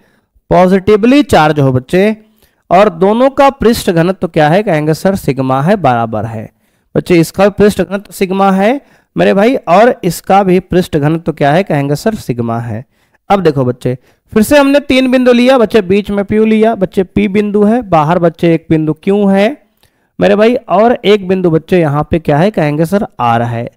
पॉजिटिवली चार्ज हो बच्चे, और दोनों का पृष्ठ घनत्व तो क्या है, कहेंगे सर सिग्मा है, बराबर है बच्चे। इसका भी पृष्ठ घनत्व सिग्मा है मेरे भाई, और इसका भी पृष्ठ घनत्व तो क्या है, कहेंगे सर सिग्मा है। अब देखो बच्चे, फिर से हमने 3 बिंदु लिया बच्चे, बीच में P लिया बच्चे, P बिंदु है, बाहर बच्चे एक बिंदु Q है मेरे भाई, और एक बिंदु बच्चे यहाँ पे क्या है, कहेंगे सर R है।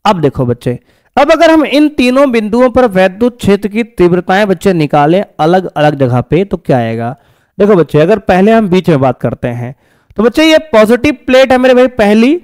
अब देखो बच्चे, अब अगर हम इन तीनों बिंदुओं पर वैद्युत क्षेत्र की तीव्रताएं बच्चे निकालें अलग अलग जगह पे तो क्या आएगा। देखो बच्चे, अगर पहले हम बीच में बात करते हैं तो बच्चे ये पॉजिटिव प्लेट है मेरे भाई पहली,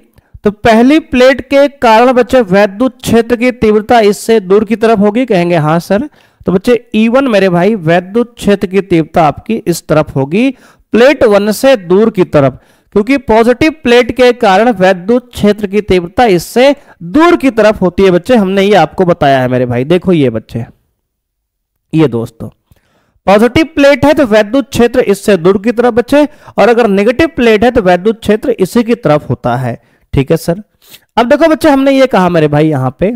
तो पहली प्लेट के कारण बच्चे वैद्युत क्षेत्र की तीव्रता इससे दूर की तरफ होगी, कहेंगे हाँ सर। तो बच्चे E1 मेरे भाई वैद्युत क्षेत्र की तीव्रता आपकी इस तरफ होगी, प्लेट 1 से दूर की तरफ, क्योंकि पॉजिटिव प्लेट के कारण वैद्युत क्षेत्र की तीव्रता इससे दूर की तरफ होती है बच्चे, हमने ये आपको बताया है मेरे भाई। देखो ये बच्चे, ये दोस्तों पॉजिटिव प्लेट है तो वैद्युत क्षेत्र इससे दूर की तरफ बच्चे, और अगर नेगेटिव प्लेट है तो वैद्युत क्षेत्र इसी की तरफ होता है, ठीक है सर। अब देखो बच्चे, हमने ये कहा मेरे भाई यहां पे,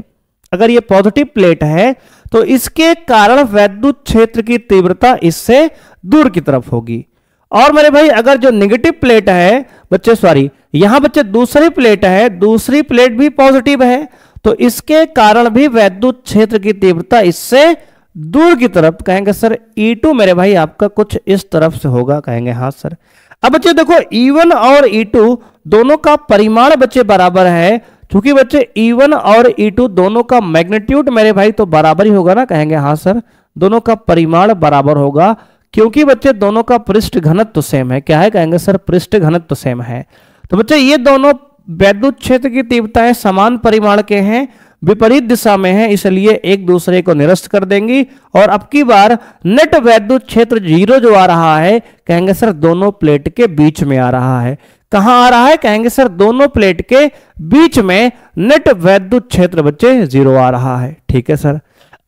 अगर ये पॉजिटिव प्लेट है तो इसके कारण वैद्युत क्षेत्र की तीव्रता इससे दूर की तरफ होगी। और मेरे भाई अगर जो नेगेटिव प्लेट है बच्चे, सॉरी यहां बच्चे दूसरी प्लेट है, दूसरी प्लेट भी पॉजिटिव है, तो इसके कारण भी वैद्युत क्षेत्र की तीव्रता इससे दूर की तरफ, कहेंगे सर E2 मेरे भाई आपका कुछ इस तरफ से होगा, कहेंगे हाँ सर। अब बच्चे देखो E1 और E2 दोनों का परिमाण बच्चे बराबर है, क्योंकि बच्चे E1 और E2 दोनों का मैग्नीट्यूड मेरे भाई तो बराबर ही होगा ना, कहेंगे हाँ सर। दोनों का परिमाण बराबर होगा, क्योंकि बच्चे दोनों का पृष्ठ घनत्व तो सेम है, क्या है, कहेंगे सर पृष्ठ घनत्व तो सेम है। तो बच्चे ये दोनों वैद्युत क्षेत्र की तीव्रताएं समान परिमाण के हैं, विपरीत दिशा में है, इसलिए एक दूसरे को निरस्त कर देंगी, और अब की बार नेट वैद्युत क्षेत्र 0 जो आ रहा है, कहेंगे सर दोनों प्लेट के बीच में आ रहा है। कहां आ रहा है, कहेंगे सर दोनों प्लेट के बीच में नेट वैद्युत क्षेत्र बच्चे 0 आ रहा है, ठीक है सर।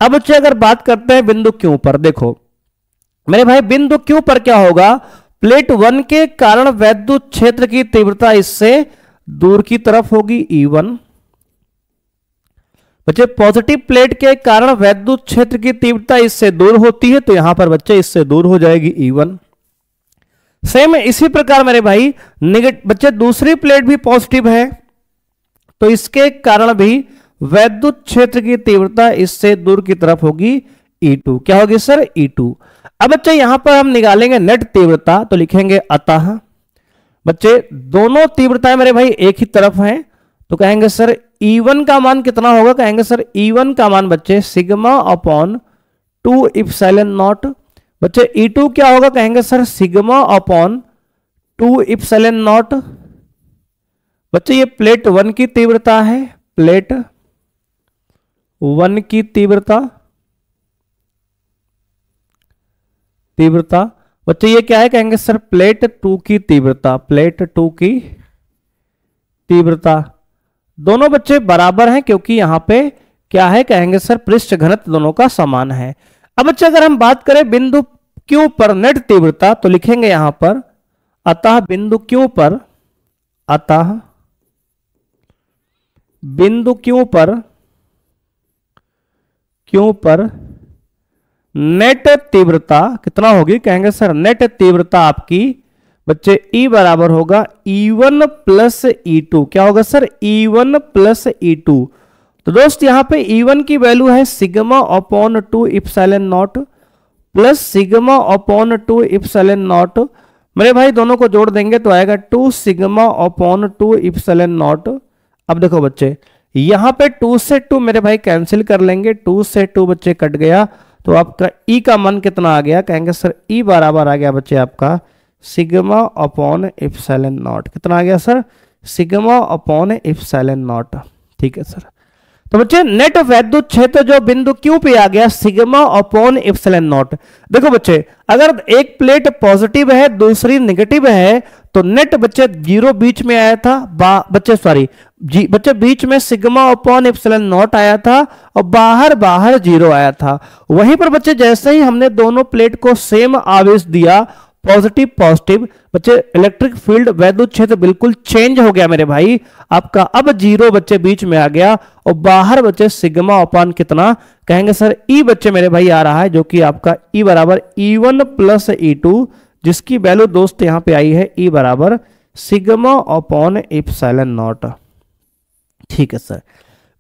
अब बच्चे अगर बात करते हैं बिंदु Q पर, देखो मेरे भाई बिंदु Q पर क्या होगा, प्लेट 1 के कारण वैद्युत क्षेत्र की तीव्रता इससे दूर की तरफ होगी E1। बच्चे पॉजिटिव प्लेट के कारण वैद्युत क्षेत्र की तीव्रता इससे दूर होती है, तो यहां पर बच्चे इससे दूर हो जाएगी E1। सेम इसी प्रकार मेरे भाई बच्चे दूसरी प्लेट भी पॉजिटिव है, तो इसके कारण भी वैद्युत क्षेत्र की तीव्रता इससे दूर की तरफ होगी E2। क्या होगी सर, E2। अब बच्चे यहां पर हम निकालेंगे नेट तीव्रता, तो लिखेंगे अतः बच्चे दोनों तीव्रताएं मेरे भाई एक ही तरफ हैं, तो कहेंगे सर E1 का मान कितना होगा, कहेंगे सर E1 का मान बच्चे सिग्मा अपॉन 2 इप्सिलॉन नॉट। बच्चे E2 क्या होगा, कहेंगे sir sigma upon 2 epsilon not. बच्चे ये प्लेट 1 की तीव्रता है, प्लेट 1 की तीव्रता बच्चे ये क्या है, कहेंगे सर प्लेट 2 की तीव्रता, प्लेट 2 की तीव्रता। दोनों बच्चे बराबर हैं, क्योंकि यहां पे क्या है, कहेंगे सर पृष्ठ घनत्व दोनों का समान है। अब बच्चे अगर हम बात करें बिंदु Q पर नेट तीव्रता, तो लिखेंगे यहां पर अतः बिंदु Q पर, अतः बिंदु Q पर नेट तीव्रता कितना होगी, कहेंगे सर नेट तीव्रता आपकी बच्चे E बराबर होगा E1 प्लस E2। क्या होगा सर, E1 प्लस E2। तो दोस्त यहां पे E1 की वैल्यू है sigma upon 2 epsilon not plus sigma upon 2 epsilon not. मेरे भाई दोनों को जोड़ देंगे तो आएगा 2 सिग्मा अपॉन 2 इप्सिलॉन नॉट। अब देखो बच्चे यहां पे 2 से 2 मेरे भाई कैंसिल कर लेंगे, 2 से 2 बच्चे कट गया, तो आपका ई का मान कितना आ गया, कहेंगे सर ई बराबर आ गया बच्चे आपका सिग्मा अपॉन एप्सिलॉन नॉट। कितना आ गया sir, sigma upon epsilon not. ठीक है सर, तो बच्चे नेट वैद्युत क्षेत्र जो बिंदु क्यू पे आ गया सिग्मा अपॉन एप्सिलॉन नॉट। देखो बच्चे अगर एक प्लेट पॉजिटिव है दूसरी नेगेटिव है तो नेट बच्चे जीरो बीच में आया था, बच्चे बीच में सिग्मा अपॉन एप्सिलॉन नॉट आया था और बाहर जीरो आया था। वहीं पर बच्चे जैसे ही हमने दोनों प्लेट को सेम आवेश दिया पॉजिटिव पॉजिटिव, बच्चे इलेक्ट्रिक फील्ड वैद्युत क्षेत्र बिल्कुल चेंज हो गया मेरे भाई आपका। अब जीरो बच्चे बीच में आ गया और बाहर बच्चे सिग्मा अपॉन कितना, कहेंगे सर ई बच्चे मेरे भाई आ रहा है जो कि आपका ई बराबर E1 प्लस E2, जिसकी वैल्यू दोस्त यहां पे आई है ई बराबर सिग्मा अपॉन एप्सिलॉन नॉट। ठीक है सर,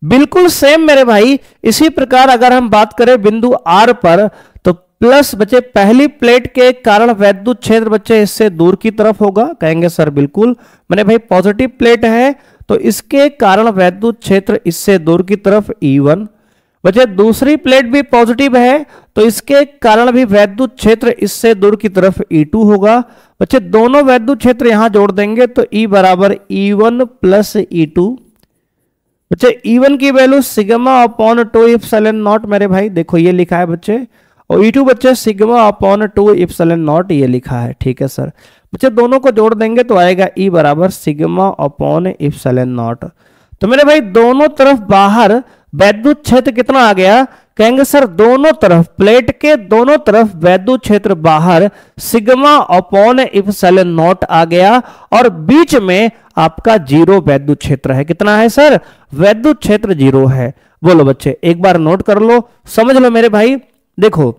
बिल्कुल सेम मेरे भाई। इसी प्रकार अगर हम बात करें बिंदु आर पर तो प्लस बच्चे पहली प्लेट के कारण वैद्युत क्षेत्र बच्चे इससे दूर की तरफ होगा, कहेंगे सर बिल्कुल मैंने भाई पॉजिटिव प्लेट है तो इसके कारण वैद्युत क्षेत्र इससे दूर की तरफ E1। बच्चे दूसरी प्लेट भी पॉजिटिव है तो इसके कारण भी वैद्युत क्षेत्र इससे दूर की तरफ E2 होगा। बच्चे दोनों वैद्युत क्षेत्र यहां जोड़ देंगे तो E बराबर E1 प्लस E2। बच्चे E1 की value sigma upon 2 epsilon not मेरे भाई देखो ये लिखा है बच्चे, और E2 बच्चे सिग्मा अपॉन 2 एप्सिलॉन नॉट ये लिखा है। ठीक है सर, बच्चे दोनों को जोड़ देंगे तो आएगा E बराबर सिग्मा अपॉन एप्सिलॉन नॉट। तो मेरे भाई दोनों तरफ बाहर वैद्युत क्षेत्र कितना आ गया, कहेंगे सर दोनों तरफ प्लेट के दोनों तरफ वैद्युत क्षेत्र बाहर सिग्मा अपॉन एप्सिलॉन नॉट आ गया और बीच में आपका जीरो वैद्युत क्षेत्र है। कितना है सर, वैद्युत क्षेत्र जीरो है। बोलो बच्चे एक बार नोट कर लो, समझ लो मेरे भाई। देखो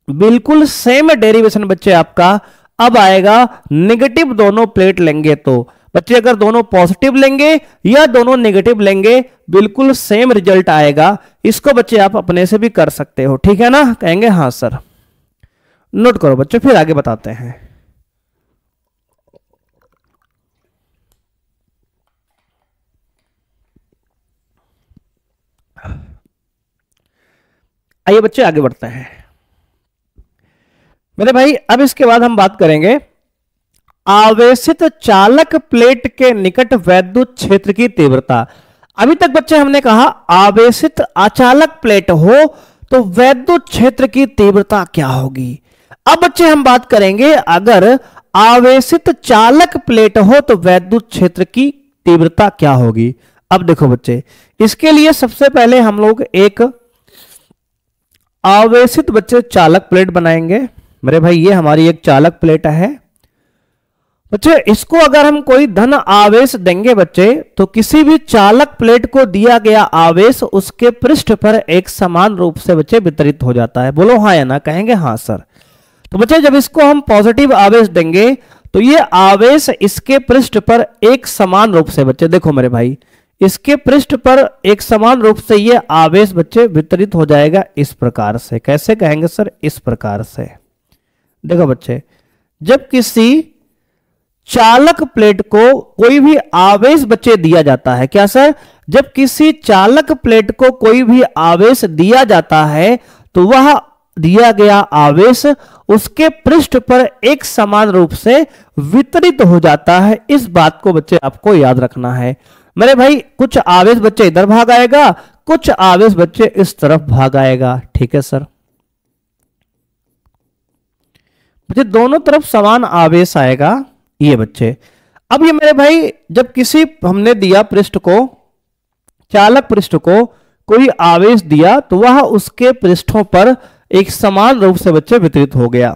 बिल्कुल सेम डेरिवेशन बच्चे आपका अब आएगा नेगेटिव दोनों प्लेट लेंगे तो। बच्चे अगर दोनों पॉजिटिव लेंगे या दोनों नेगेटिव लेंगे बिल्कुल सेम रिजल्ट आएगा। इसको बच्चे आप अपने से भी कर सकते हो, ठीक है ना, कहेंगे हाँ सर। नोट करो बच्चे फिर आगे बताते हैं। आइए बच्चे आगे बढ़ते हैं मेरे भाई। अब इसके बाद हम बात करेंगे आवेशित चालक प्लेट के निकट वैद्युत क्षेत्र की तीव्रता। अभी तक बच्चे हमने कहा आवेशित अचालक प्लेट हो तो वैद्युत क्षेत्र की तीव्रता क्या होगी। अब बच्चे हम बात करेंगे अगर आवेशित चालक प्लेट हो तो वैद्युत क्षेत्र की तीव्रता क्या होगी। अब देखो बच्चे इसके लिए सबसे पहले हम लोग एक आवेशित बच्चे चालक प्लेट बनाएंगे। मेरे भाई ये हमारी एक चालक प्लेट है बच्चे, इसको अगर हम कोई धन आवेश देंगे बच्चे तो किसी भी चालक प्लेट को दिया गया आवेश उसके पृष्ठ पर एक समान रूप से बच्चे वितरित हो जाता है। बोलो हाँ या ना, कहेंगे हाँ सर। तो बच्चे जब इसको हम पॉजिटिव आवेश देंगे तो ये आवेश इसके पृष्ठ पर एक समान रूप से बच्चे देखो मेरे भाई इसके पृष्ठ पर एक समान रूप से ये आवेश बच्चे वितरित हो जाएगा इस प्रकार से। कैसे कहेंगे सर, इस प्रकार से। देखो बच्चे जब किसी चालक प्लेट को कोई भी आवेश बच्चे दिया जाता है, क्या सर, जब किसी चालक प्लेट को कोई भी आवेश दिया जाता है तो वह दिया गया आवेश उसके पृष्ठ पर एक समान रूप से वितरित हो जाता है। इस बात को बच्चे आपको याद रखना है मेरे भाई। कुछ आवेश बच्चे इधर भाग आएगा, कुछ आवेश बच्चे इस तरफ भाग आएगा, ठीक है सर। बच्चे दोनों तरफ समान आवेश आएगा ये बच्चे। अब ये मेरे भाई जब किसी हमने दिया पृष्ठ को, चालक पृष्ठ को कोई आवेश दिया तो वह उसके पृष्ठों पर एक समान रूप से बच्चे वितरित हो गया।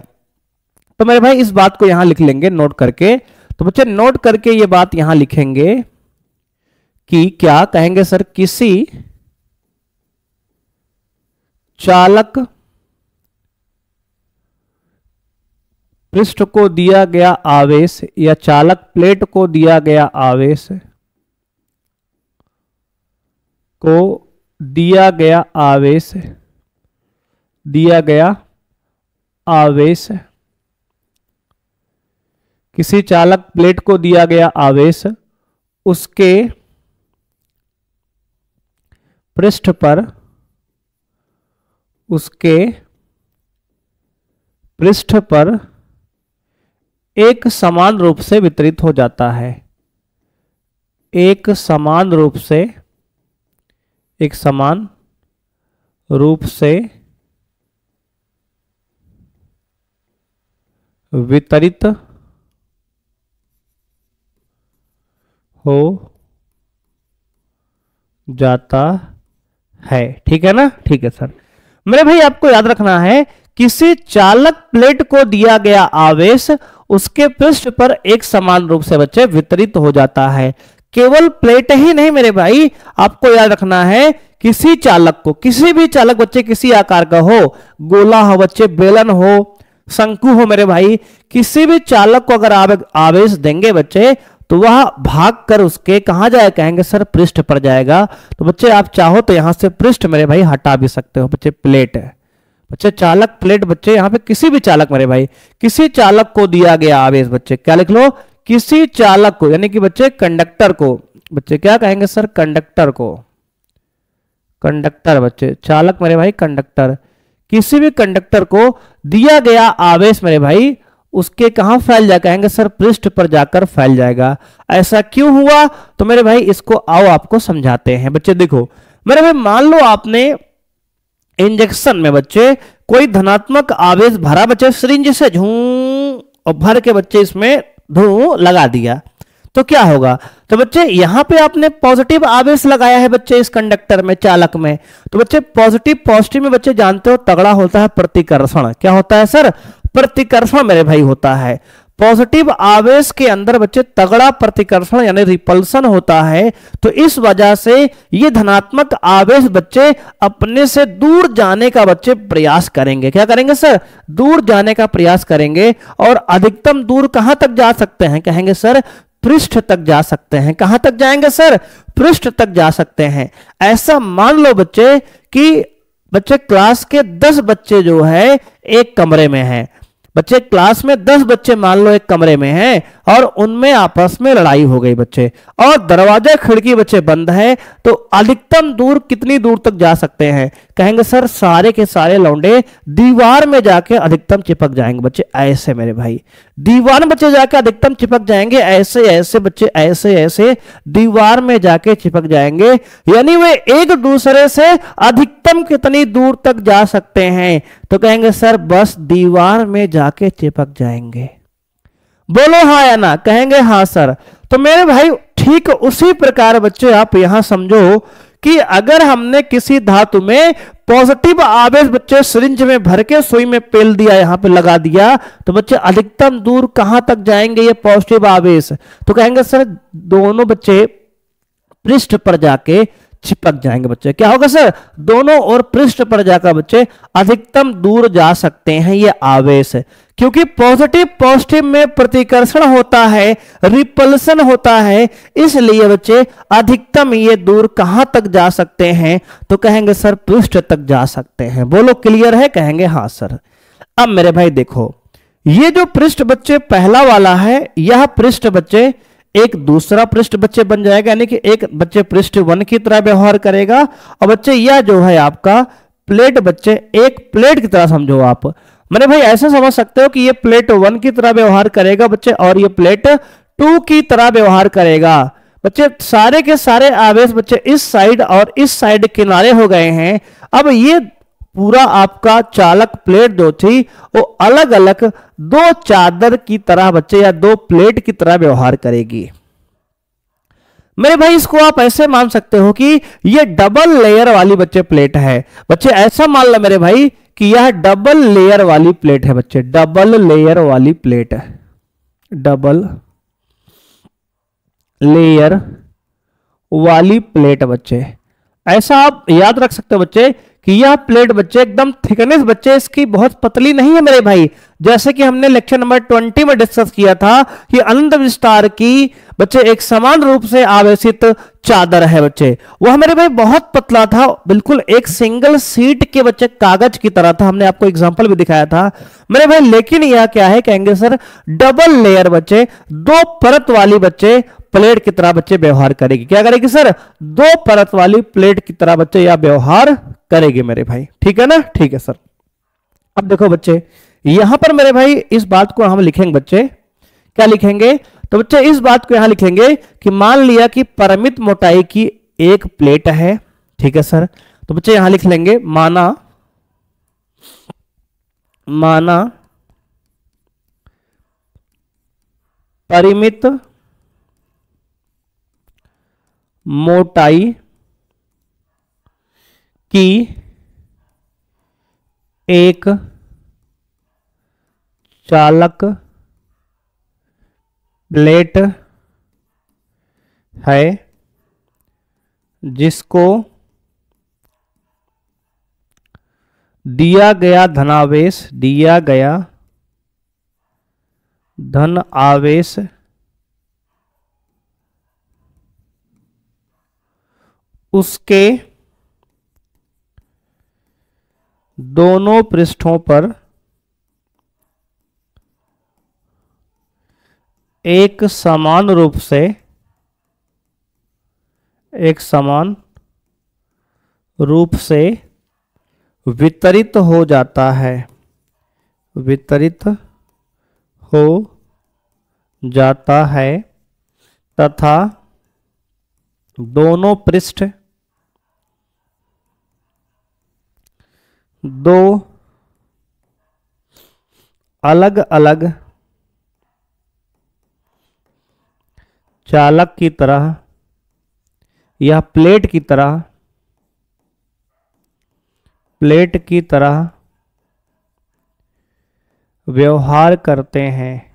तो मेरे भाई इस बात को यहां लिख लेंगे नोट करके। तो बच्चे नोट करके ये बात यहां लिखेंगे कि क्या कहेंगे सर, किसी चालक पृष्ठ को दिया गया आवेश या चालक प्लेट को दिया गया आवेश किसी चालक प्लेट को दिया गया आवेश उसके पृष्ठ पर उसके पृष्ठ पर एक समान रूप से वितरित हो जाता है। एक समान रूप से वितरित हो जाता है। ठीक है ना? ठीक है सर। मेरे भाई आपको याद रखना है, किसी चालक प्लेट को दिया गया आवेश उसके पृष्ठ पर एक समान रूप से बच्चे वितरित हो जाता है। केवल प्लेट ही नहीं मेरे भाई, आपको याद रखना है किसी चालक को, किसी भी चालक बच्चे किसी आकार का हो, गोला हो बच्चे, बेलन हो, शंकु हो मेरे भाई, किसी भी चालक को अगर आप आवेश देंगे बच्चे तो वह भाग कर उसके कहां जाए, कहेंगे सर पृष्ठ पर जाएगा। तो बच्चे आप चाहो तो यहां से पृष्ठ मेरे भाई हटा भी सकते हो बच्चे, प्लेट है बच्चे, चालक प्लेट बच्चे, यहां पे किसी भी चालक मेरे भाई, किसी चालक को दिया गया आवेश बच्चे, क्या लिख लो, किसी चालक को, यानी कि बच्चे कंडक्टर को, बच्चे क्या कहेंगे सर, कंडक्टर को, कंडक्टर बच्चे, चालक मेरे भाई कंडक्टर, किसी भी कंडक्टर को दिया गया आवेश मेरे भाई उसके कहां फैल जाएगा, कहेंगे सर पृष्ठ पर जाकर फैल जाएगा। ऐसा क्यों हुआ, तो मेरे भाई इसको आओ आपको समझाते हैं। बच्चे देखो मेरे भाई, मान लो आपने इंजेक्शन में बच्चे कोई धनात्मक आवेश भरा बच्चे, सिरिंज से झूं और भर के बच्चे इसमें धूं लगा दिया, तो क्या होगा, तो बच्चे यहां पे आपने पॉजिटिव आवेश लगाया है बच्चे इस कंडक्टर में, चालक में, तो बच्चे पॉजिटिव में बच्चे जानते हो तगड़ा होता है प्रतिकर्षण। क्या होता है सर, प्रतिकर्षण मेरे भाई होता है। पॉजिटिव आवेश के अंदर बच्चे तगड़ा प्रतिकर्षण यानी रिपल्सन होता है। तो इस वजह से ये धनात्मक आवेश बच्चे अपने से दूर जाने का बच्चे प्रयास करेंगे। क्या करेंगे सर, दूर जाने का प्रयास करेंगे। और अधिकतम दूर कहां तक जा सकते हैं, कहेंगे सर पृष्ठ तक जा सकते हैं। कहां तक जाएंगे सर, पृष्ठ तक जा सकते हैं। ऐसा मान लो बच्चे कि बच्चे क्लास के 10 बच्चे जो है एक कमरे में हैं, बच्चे क्लास में 10 बच्चे मान लो एक कमरे में हैं और उनमें आपस में लड़ाई हो गई बच्चे, और दरवाजा खिड़की बच्चे बंद है, तो अधिकतम दूर कितनी दूर तक जा सकते हैं, कहेंगे सर सारे के सारे लौंडे दीवार में जाके अधिकतम चिपक जाएंगे बच्चे। ऐसे मेरे भाई दीवार में बच्चे जाके अधिकतम चिपक जाएंगे, ऐसे ऐसे बच्चे ऐसे ऐसे दीवार में जाके चिपक जाएंगे, यानी वे एक दूसरे से अधिकतम कितनी दूर तक जा सकते हैं, तो कहेंगे सर बस दीवार में जाके चिपक जाएंगे। बोलो हाँ या ना, कहेंगे हाँ सर। तो मेरे भाई ठीक उसी प्रकार बच्चे आप यहां समझो कि अगर हमने किसी धातु में पॉजिटिव आवेश बच्चे सिरिंज में भर के सुई में पेल दिया, यहां पे लगा दिया, तो बच्चे अधिकतम दूर कहां तक जाएंगे ये पॉजिटिव आवेश, तो कहेंगे सर दोनों बच्चे पृष्ठ पर जाके चिपक जाएंगे बच्चे। क्या होगा सर, दोनों ओर पृष्ठ पर जाकर बच्चे अधिकतम दूर जा सकते हैं ये आवेश, क्योंकि पॉजिटिव में प्रतिकर्षण होता है, रिपल्सन होता है, इसलिए बच्चे अधिकतम ये दूर कहां तक जा सकते हैं, तो कहेंगे सर पृष्ठ तक जा सकते हैं। बोलो क्लियर है, कहेंगे हाँ सर। अब मेरे भाई देखो ये जो पृष्ठ बच्चे पहला वाला है, यह पृष्ठ बच्चे एक दूसरा पृष्ठ बच्चे बन जाएगा, यानी कि एक बच्चे पृष्ठ 1 की तरह व्यवहार करेगा, और बच्चे यह जो है आपका प्लेट बच्चे एक प्लेट की तरह समझो आप। मैंने भाई ऐसा समझ सकते हो कि ये प्लेट 1 की तरह व्यवहार करेगा बच्चे, और ये प्लेट 2 की तरह व्यवहार करेगा बच्चे। सारे के सारे आवेश बच्चे इस साइड और इस साइड किनारे हो गए हैं। अब ये पूरा आपका चालक प्लेट जो थी वो अलग अलग 2 चादर की तरह बच्चे या 2 प्लेट की तरह व्यवहार करेगी। मेरे भाई इसको आप ऐसे मान सकते हो कि ये डबल लेयर वाली बच्चे प्लेट है बच्चे। ऐसा मान लो मेरे भाई कि यह डबल लेयर वाली प्लेट है बच्चे, डबल लेयर वाली प्लेट है, डबल लेयर वाली प्लेट बच्चे। ऐसा आप याद रख सकते हो बच्चे कि यह प्लेट बच्चे एकदम थिकनेस बच्चे इसकी बहुत पतली नहीं है मेरे भाई, जैसे कि हमने लेक्चर नंबर 20 में डिस्कस किया था कि अनंत विस्तार की बच्चे एक समान रूप से आवेशित चादर है बच्चे, वह मेरे भाई बहुत पतला था, बिल्कुल एक सिंगल सीट के बच्चे कागज की तरह था। हमने आपको एग्जांपल भी दिखाया था मेरे भाई। लेकिन यह क्या है, कहेंगे सर डबल लेयर बच्चे, 2 परत वाली बच्चे प्लेट की तरह बच्चे व्यवहार करेगी। क्या करेगी सर? दो परत वाली प्लेट की तरह बच्चे यह व्यवहार करेगी मेरे भाई। ठीक है ना? ठीक है सर। अब देखो बच्चे, यहां पर मेरे भाई इस बात को हम लिखेंगे बच्चे, क्या लिखेंगे? तो बच्चे इस बात को यहां लिखेंगे कि मान लिया कि परिमित मोटाई की एक प्लेट है। ठीक है सर। तो बच्चे यहां लिख लेंगे माना परिमित मोटाई की एक चालक प्लेट है जिसको दिया गया धन आवेश उसके दोनों पृष्ठों पर एक समान रूप से वितरित हो जाता है तथा दोनों पृष्ठ दो अलग अलग चालक की तरह या प्लेट की तरह व्यवहार करते हैं।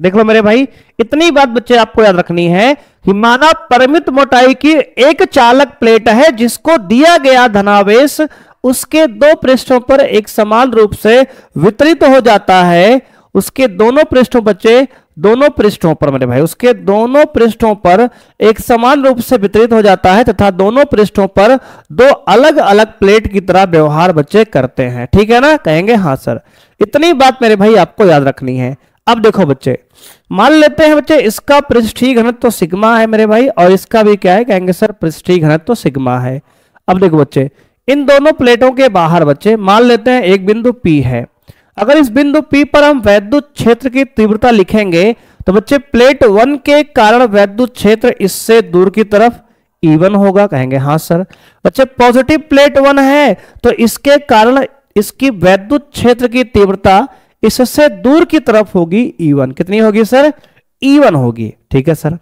देख लो मेरे भाई, इतनी बात बच्चे आपको याद रखनी है कि माना परिमित मोटाई की एक चालक प्लेट है जिसको दिया गया धनावेश उसके दो पृष्ठों पर एक समान रूप से वितरित हो जाता है। उसके दोनों पृष्ठों बच्चे, दोनों पृष्ठों पर मेरे भाई, उसके दोनों पृष्ठों पर एक समान रूप से वितरित हो जाता है तथा दोनों पृष्ठों पर दो अलग अलग प्लेट की तरह व्यवहार बच्चे करते हैं। ठीक है ना? कहेंगे हाँ सर। इतनी बात मेरे भाई आपको याद रखनी है। अब देखो बच्चे, मान लेते हैं बच्चे इसका पृष्ठीय घनत्व तो सिग्मा है मेरे भाई, और इसका भी क्या है? कहेंगे सर पृष्ठीय घनत्व तो सिग्मा है। अब देखो बच्चे, इन दोनों प्लेटों के बाहर बच्चे मान लेते हैं एक बिंदु P है। अगर इस बिंदु P पर हम वैद्युत क्षेत्र की तीव्रता लिखेंगे तो बच्चे प्लेट 1 के कारण वैद्युत क्षेत्र इससे दूर की तरफ E1 होगा। कहेंगे हाँ सर। बच्चे पॉजिटिव प्लेट 1 है तो इसके कारण इसकी वैद्युत क्षेत्र की तीव्रता इससे दूर की तरफ होगी E1। कितनी होगी सर? E1 होगी। ठीक है सर।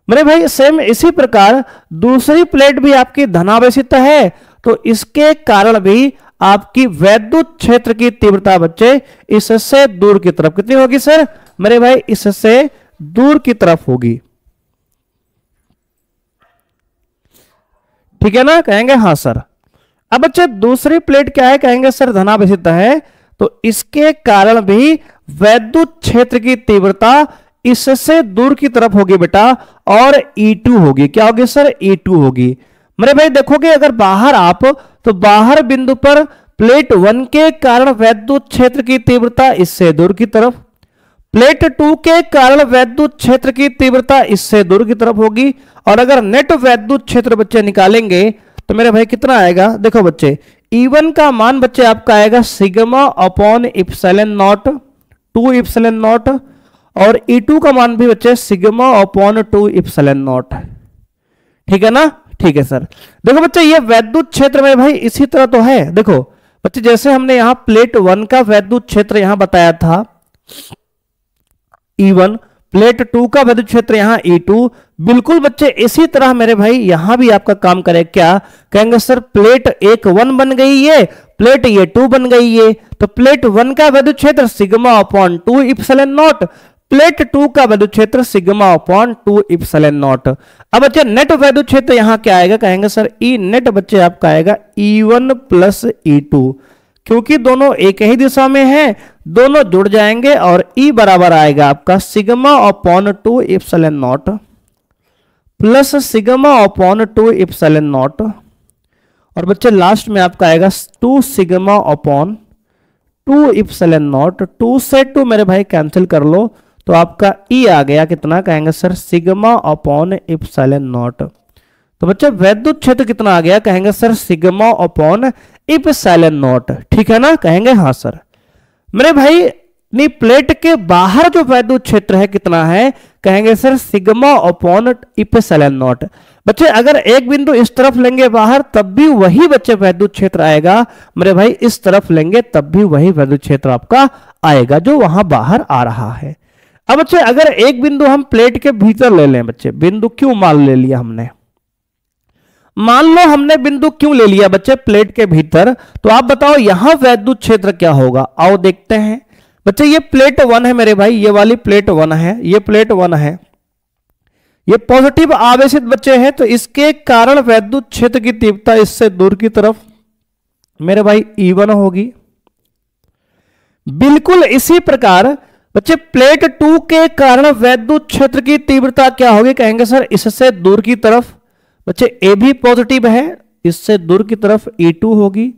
मेरे भाई सेम इसी प्रकार दूसरी प्लेट भी आपकी धनावेशित है तो इसके कारण भी आपकी वैद्युत क्षेत्र की तीव्रता बच्चे इससे दूर की तरफ कितनी होगी सर? मेरे भाई इससे दूर की तरफ होगी। ठीक है ना? कहेंगे हाँ सर। अब बच्चे दूसरी प्लेट क्या है? कहेंगे सर धनावेशित है तो इसके कारण भी वैद्युत क्षेत्र की तीव्रता इससे दूर की तरफ होगी बेटा, और E2 होगी। क्या होगी सर? E2 होगी। मेरे भाई देखोगे अगर बाहर आप तो बाहर बिंदु पर प्लेट 1 के कारण वैद्युत क्षेत्र की तीव्रता इससे दूर की तरफ, प्लेट 2 के कारण वैद्युत क्षेत्र की तीव्रता इससे दूर की तरफ होगी। और अगर नेट वैद्युत क्षेत्र बच्चे निकालेंगे तो मेरे भाई कितना आएगा? देखो बच्चे E1 का मान बच्चे आपका आएगा sigma upon epsilon not 2 epsilon not, और E2 का मान भी बच्चे सिग्मा अपॉन 2 इप्सिलॉन नॉट। ठीक है ना? ठीक है सर। देखो बच्चे ये वैद्युत क्षेत्र में भाई इसी तरह तो है। देखो बच्चे जैसे हमने यहां प्लेट 1 का वैद्युत क्षेत्र यहां बताया था E1, प्लेट 2 का वैद्युत क्षेत्र यहां E2, बिल्कुल बच्चे इसी तरह मेरे भाई यहां भी आपका काम करे। क्या कहेंगे सर? प्लेट 1 बन गई है, प्लेट ये 2 बन गई है, तो प्लेट 1 का वैद्युत क्षेत्र sigma upon 2 epsilon not, plate 2 का वैद्युत क्षेत्र सिग्मा अपॉन 2 इप्सिलॉन नॉट। अब बच्चे नेट वैद्युत क्षेत्र यहां क्या आएगा? कहेंगे सर ई नेट बच्चे आपका आएगा E1 प्लस E2, क्योंकि दोनों एक ही दिशा में हैं, दोनों जुड़ जाएंगे और E बराबर आएगा आपका sigma upon 2 epsilon not plus sigma upon 2 epsilon not, और बच्चे लास्ट में आपका आएगा 2 sigma upon two epsilon not, 2 से 2 मेरे भाई कैंसिल कर लो तो आपका ई आ गया, कितना कहेंगे sir, sigma upon epsilon not. तो बच्चे वैद्युत क्षेत्र कितना आ गया, कहेंगे sir sigma upon epsilon not, ठीक है ना, कहेंगे हाँ सर। मेरे भाई नहीं, प्लेट के बाहर जो वैद्युत क्षेत्र है कितना है, कहेंगे sir sigma upon epsilon not. बच्चे अगर एक बिंदु इस तरफ लेंगे बाहर तब भी वही बच्चे वैद्युत क्षेत्र आएगा, मेरे भाई इस तरफ लेंगे तब भी वही वैद्युत क्षेत्र आपका आएगा जो वहां बाहर आ रहा है। अब बच्चे अगर एक बिंदु हम प्लेट के भीतर ले लें, बच्चे बिंदु क्यों मान ले लिया हमने, मान लो हमने बिंदु क्यों ले लिया बच्चे प्लेट के भीतर, तो आप बताओ यहां वैद्युत क्षेत्र क्या होगा, आओ देखते हैं। बच्चे ये प्लेट 1 है मेरे भाई, ये वाली प्लेट 1 है, ये प्लेट 1 है, ये पॉजिटिव आवेशित बच्चे हैं, तो इसके कारण वैद्युत क्षेत्र की तीव्रता इससे दूर की तरफ मेरे भाई E1 होगी। बिल्कुल इसी प्रकार बच्चे प्लेट 2 के कारण वैद्युत क्षेत्र की तीव्रता क्या होगी, कहेंगे सर इससे दूर की तरफ, बच्चे ए भी पॉजिटिव है, इससे दूर की तरफ E2 होगी।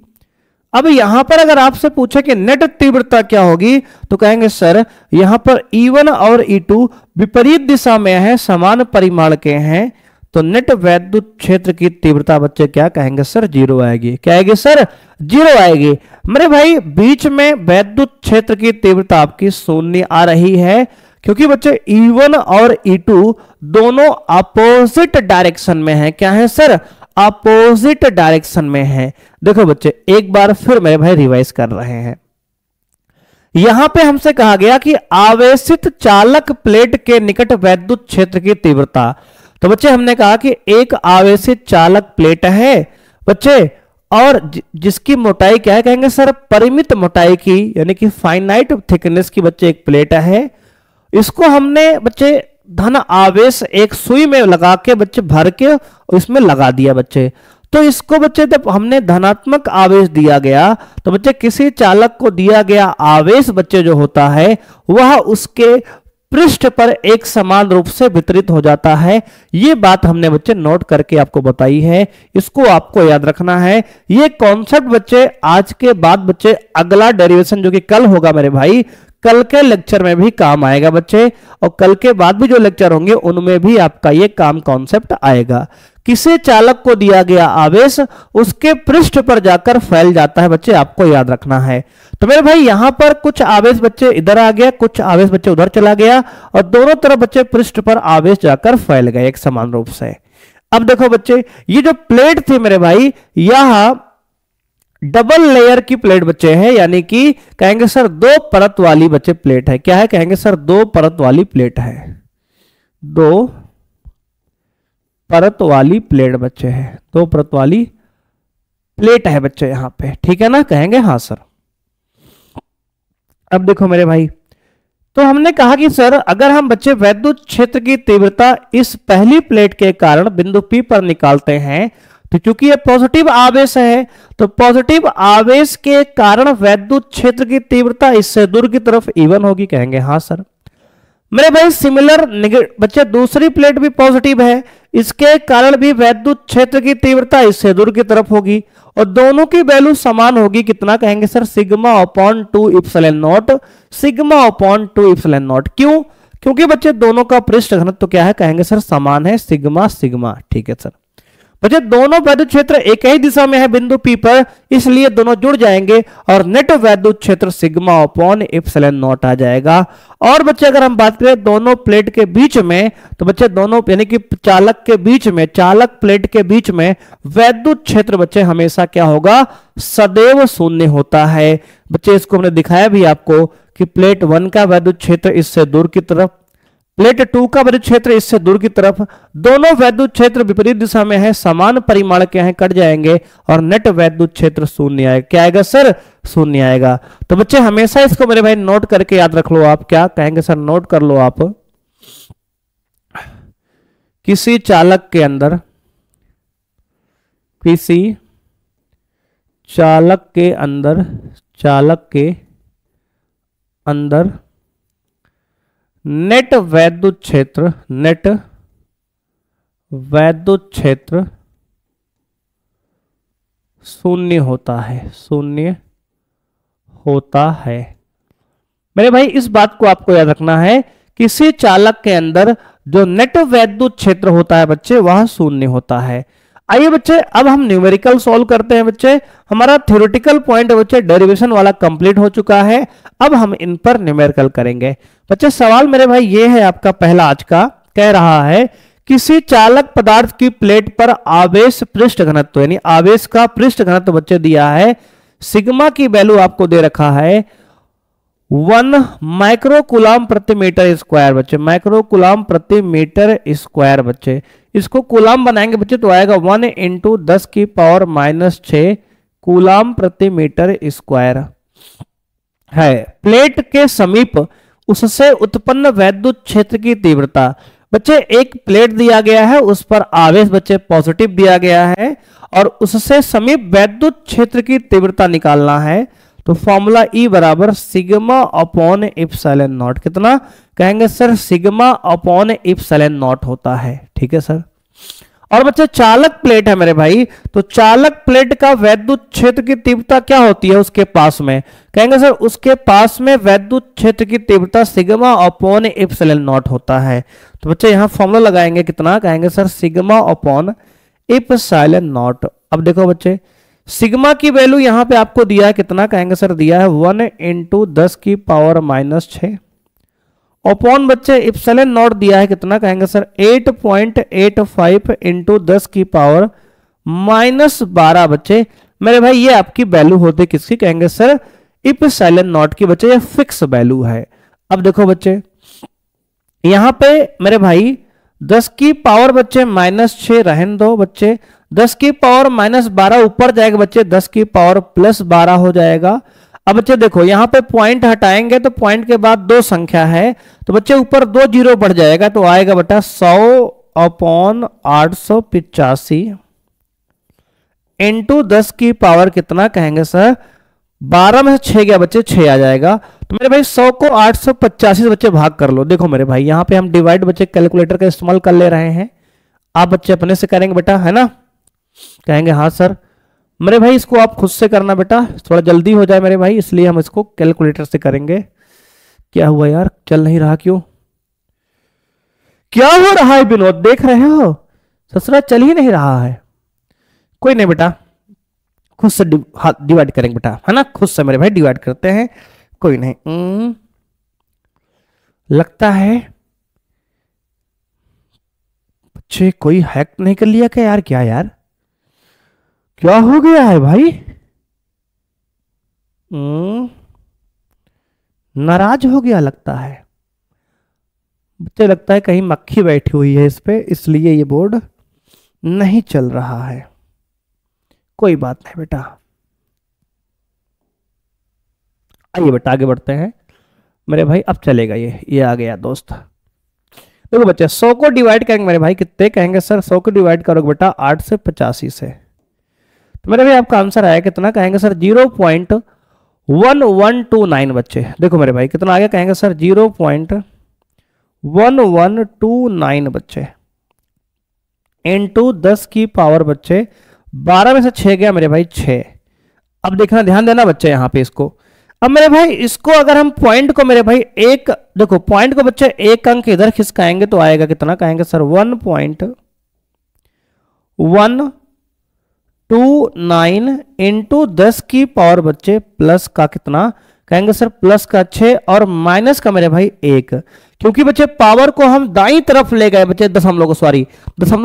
अब यहां पर अगर आपसे पूछे कि नेट तीव्रता क्या होगी, तो कहेंगे सर यहां पर E1 और E2 विपरीत दिशा में है, समान परिमाण के हैं, तो नेट वैद्युत क्षेत्र की तीव्रता बच्चे क्या कहेंगे सर, 0 आएगी। क्या आएगी सर, 0 आएगी। मेरे भाई बीच में वैद्युत क्षेत्र की तीव्रता आपकी 0 आ रही है, क्योंकि बच्चे E1 और E2 दोनों अपोजिट डायरेक्शन में है। क्या है सर, अपोजिट डायरेक्शन में है। देखो बच्चे एक बार फिर मेरे भाई रिवाइज कर रहे हैं, यहां पे हमसे कहा गया कि आवेशित चालक प्लेट के निकट वैद्युत क्षेत्र की तीव्रता, तो बच्चे हमने कहा कि एक आवेशित चालक प्लेट है बच्चे, और जिसकी मोटाई क्या है, कहेंगे सर परिमित मोटाई की, यानी कि फाइनाइट थिकनेस की बच्चे एक प्लेट है। इसको हमने बच्चे धन आवेश एक सुई में लगा के बच्चे भर के इसमें लगा दिया बच्चे, तो इसको बच्चे जब हमने धनात्मक आवेश दिया गया, तो बच्चे किसी चालक को दिया गया आवेश बच्चे जो होता है वह उसके पृष्ठ पर एक समान रूप से वितरित हो जाता है। ये बात हमने बच्चे नोट करके आपको बताई है, इसको आपको याद रखना है। ये कॉन्सेप्ट बच्चे आज के बाद बच्चे अगला डेरिवेशन जो कि कल होगा मेरे भाई, कल के लेक्चर में भी काम आएगा बच्चे, और कल के बाद भी जो लेक्चर होंगे उनमें भी आपका ये काम कॉन्सेप्ट आएगा। किसी चालक को दिया गया आवेश उसके पृष्ठ पर जाकर फैल जाता है बच्चे, आपको याद रखना है। तो मेरे भाई यहां पर कुछ आवेश बच्चे इधर आ गया, कुछ आवेश बच्चे उधर चला गया, और दोनों तरफ बच्चे पृष्ठ पर आवेश जाकर फैल गए एक समान रूप से। अब देखो बच्चे ये जो प्लेट थी मेरे भाई, यह डबल लेयर की प्लेट बच्चे है, यानी कि कहेंगे सर 2 परत वाली बच्चे प्लेट है। क्या है, कहेंगे सर 2 परत वाली प्लेट है, 2 परत वाली प्लेट बच्चे है, 2 परत वाली प्लेट है बच्चे यहां पे, ठीक है ना, कहेंगे हाँ सर। अब देखो मेरे भाई, तो हमने कहा कि सर अगर हम बच्चे वैद्युत क्षेत्र की तीव्रता इस पहली प्लेट के कारण बिंदु P पर निकालते हैं, तो चूंकि ये पॉजिटिव आवेश है, तो पॉजिटिव आवेश के कारण वैद्युत क्षेत्र की तीव्रता इससे दूर की तरफ E1 होगी, कहेंगे हाँ सर। मेरे भाई सिमिलर बच्चे दूसरी प्लेट भी पॉजिटिव है, इसके कारण भी वैद्युत क्षेत्र की तीव्रता इससे दूर की तरफ होगी, और दोनों की वैल्यू समान होगी, कितना कहेंगे sir, sigma upon 2 epsilon not, sigma upon 2 epsilon not. क्यों, क्योंकि बच्चे दोनों का पृष्ठ घनत्व तो क्या है, कहेंगे सर समान है, सिग्मा सिग्मा, ठीक है सर। बच्चे दोनों वैद्युत क्षेत्र एक ही दिशा में है बिंदु P पर, इसलिए दोनों जुड़ जाएंगे और नेट वैद्युत क्षेत्र सिग्मा अपॉन इप्सिलॉन नॉट आ जाएगा। और बच्चे अगर हम बात करें दोनों प्लेट के बीच में, तो बच्चे दोनों यानी कि चालक के बीच में, चालक प्लेट के बीच में वैद्युत क्षेत्र बच्चे हमेशा क्या होगा, सदैव शून्य होता है। बच्चे इसको हमने दिखाया भी आपको कि प्लेट 1 का वैद्युत क्षेत्र इससे दूर की तरफ, प्लेट 2 का वैद्युत क्षेत्र इससे दूर की तरफ, दोनों वैद्युत क्षेत्र विपरीत दिशा में है, समान परिमाण के हैं, कट जाएंगे और नेट वैद्युत क्षेत्र शून्य आएगा। क्या आएगा सर, शून्य आएगा। तो बच्चे हमेशा इसको मेरे भाई नोट करके याद रख लो आप। क्या कहेंगे सर, नोट कर लो आप। किसी चालक के अंदर, किसी चालक के अंदर, चालक के अंदर नेट वैद्युत क्षेत्र, नेट वैद्युत क्षेत्र शून्य होता है, शून्य होता है। मेरे भाई इस बात को आपको याद रखना है, किसी चालक के अंदर जो नेट वैद्युत क्षेत्र होता है बच्चे वह शून्य होता है। आइए बच्चे अब हम न्यूमेरिकल सॉल्व करते हैं बच्चे। हमारा थ्योरेटिकल पॉइंट बच्चे डेरिवेशन वाला कंप्लीट हो चुका है, अब हम इन पर न्यूमेरिकल करेंगे। बच्चे सवाल मेरे भाई ये है आपका पहला आज का, कह रहा है किसी चालक पदार्थ की प्लेट पर आवेश पृष्ठ घनत्व यानी आवेश का पृष्ठ घनत्व बच्चे दिया है, सिग्मा की वैल्यू आपको दे रखा है 1 माइक्रोकूलम प्रति मीटर स्क्वायर बच्चे, माइक्रोकूलम प्रति मीटर स्क्वायर बच्चे। इसको कूलम बनाएंगे बच्चे तो आएगा 1 इंटू 10 की पावर -6 कूलम प्रति मीटर स्क्वायर है। प्लेट के समीप उससे उत्पन्न वैद्युत क्षेत्र की तीव्रता बच्चे, एक प्लेट दिया गया है उस पर आवेश बच्चे पॉजिटिव दिया गया है और उससे समीप वैद्युत क्षेत्र की तीव्रता निकालना है, तो फॉर्मूला E बराबर सिग्मा अपॉन एप्सिलॉन नॉट, कितना कहेंगे sir sigma upon epsilon not होता है। ठीक है सर। और बच्चे चालक प्लेट है मेरे भाई, तो चालक प्लेट का वैद्युत क्षेत्र की तीव्रता क्या होती है उसके पास में, कहेंगे सर उसके पास में वैद्युत क्षेत्र की तीव्रता सिग्मा अपॉन एप्सिलॉन नॉट होता है। तो बच्चे यहां फॉर्मूला लगाएंगे कितना, कहेंगे sir sigma upon epsilon not. अब देखो बच्चे सिग्मा की वैल्यू यहां पे आपको दिया है कितना, कहेंगे सर दिया है 1 इंटू 10 की पावर -6 अपॉन बच्चे एप्सिलॉन नॉट दिया है कितना, कहेंगे सर 8.85 इंटू 10 की पावर -12 बच्चे। मेरे भाई ये आपकी वैल्यू होती किसकी, कहेंगे सर एप्सिलॉन नॉट की बच्चे, ये फिक्स वैल्यू है। अब देखो बच्चे यहां पे मेरे भाई 10 की पावर बच्चे -6 रहने दो बच्चे, 10 की पावर -12 ऊपर जाएगा बच्चे, 10 की पावर +12 हो जाएगा। अब बच्चे देखो यहां पे पॉइंट हटाएंगे तो पॉइंट के बाद 2 संख्या है, तो बच्चे ऊपर 2 जीरो बढ़ जाएगा तो आएगा बेटा 100 अपॉन 885 इंटू 10 की पावर कितना, कहेंगे सर 12 में से 6 गया बच्चे 6 आ जाएगा। तो मेरे भाई 100 को 885 से बच्चे भाग कर लो। देखो मेरे भाई यहां पे हम डिवाइड बच्चे कैलकुलेटर का इस्तेमाल कर ले रहे हैं, आप बच्चे अपने से करेंगे बेटा, है ना, कहेंगे हाँ सर। मेरे भाई इसको आप खुद से करना बेटा, थोड़ा जल्दी हो जाए मेरे भाई, इसलिए हम इसको कैलकुलेटर से करेंगे। क्या हुआ यार, चल नहीं रहा क्यों, क्या हो रहा है विनोद, देख रहे हो ससुरा चल ही नहीं रहा है। कोई नहीं बेटा खुद से डिवाइड करेंगे बेटा, है ना, खुद से मेरे भाई डिवाइड करते हैं, कोई नहीं। लगता है बच्चे कोई हैक नहीं कर लिया क्या यार, क्या यार क्या हो गया है भाई, नाराज हो गया लगता है बच्चे, लगता है कहीं मक्खी बैठी हुई है इस पे, इसलिए ये बोर्ड नहीं चल रहा है। कोई बात नहीं बेटा, आइए बेटा आगे बढ़ते हैं मेरे भाई, अब चलेगा ये आ गया दोस्त। देखो बच्चे 100 को डिवाइड करेंगे मेरे भाई कितने, कहेंगे सर 100 को डिवाइड करोगे बेटा 8 से 85 से, तो मेरे भाई आपका आंसर आया कितना, कहेंगे सर 0.1129 बच्चे। देखो मेरे भाई कितना आ गया, कहेंगे सर 0.1129 बच्चे इंटू 10 की पावर बच्चे 12 में से 6 गया मेरे भाई 6। अब देखना ध्यान देना बच्चे यहाँ पे इसको, अब मेरे भाई इसको अगर हम पॉइंट को मेरे भाई एक देखो पॉइंट को बच्चे एक अंक इधर खिसकाएंगे तो आएगा कितना, कहेंगे सर 1.129 इंटू 10 की पावर बच्चे प्लस का कितना, कहेंगे सर प्लस का 6 और माइनस का मेरे भाई 1, क्योंकि बच्चे पावर को हम दाईं तरफ ले गए बच्चे, दशमलव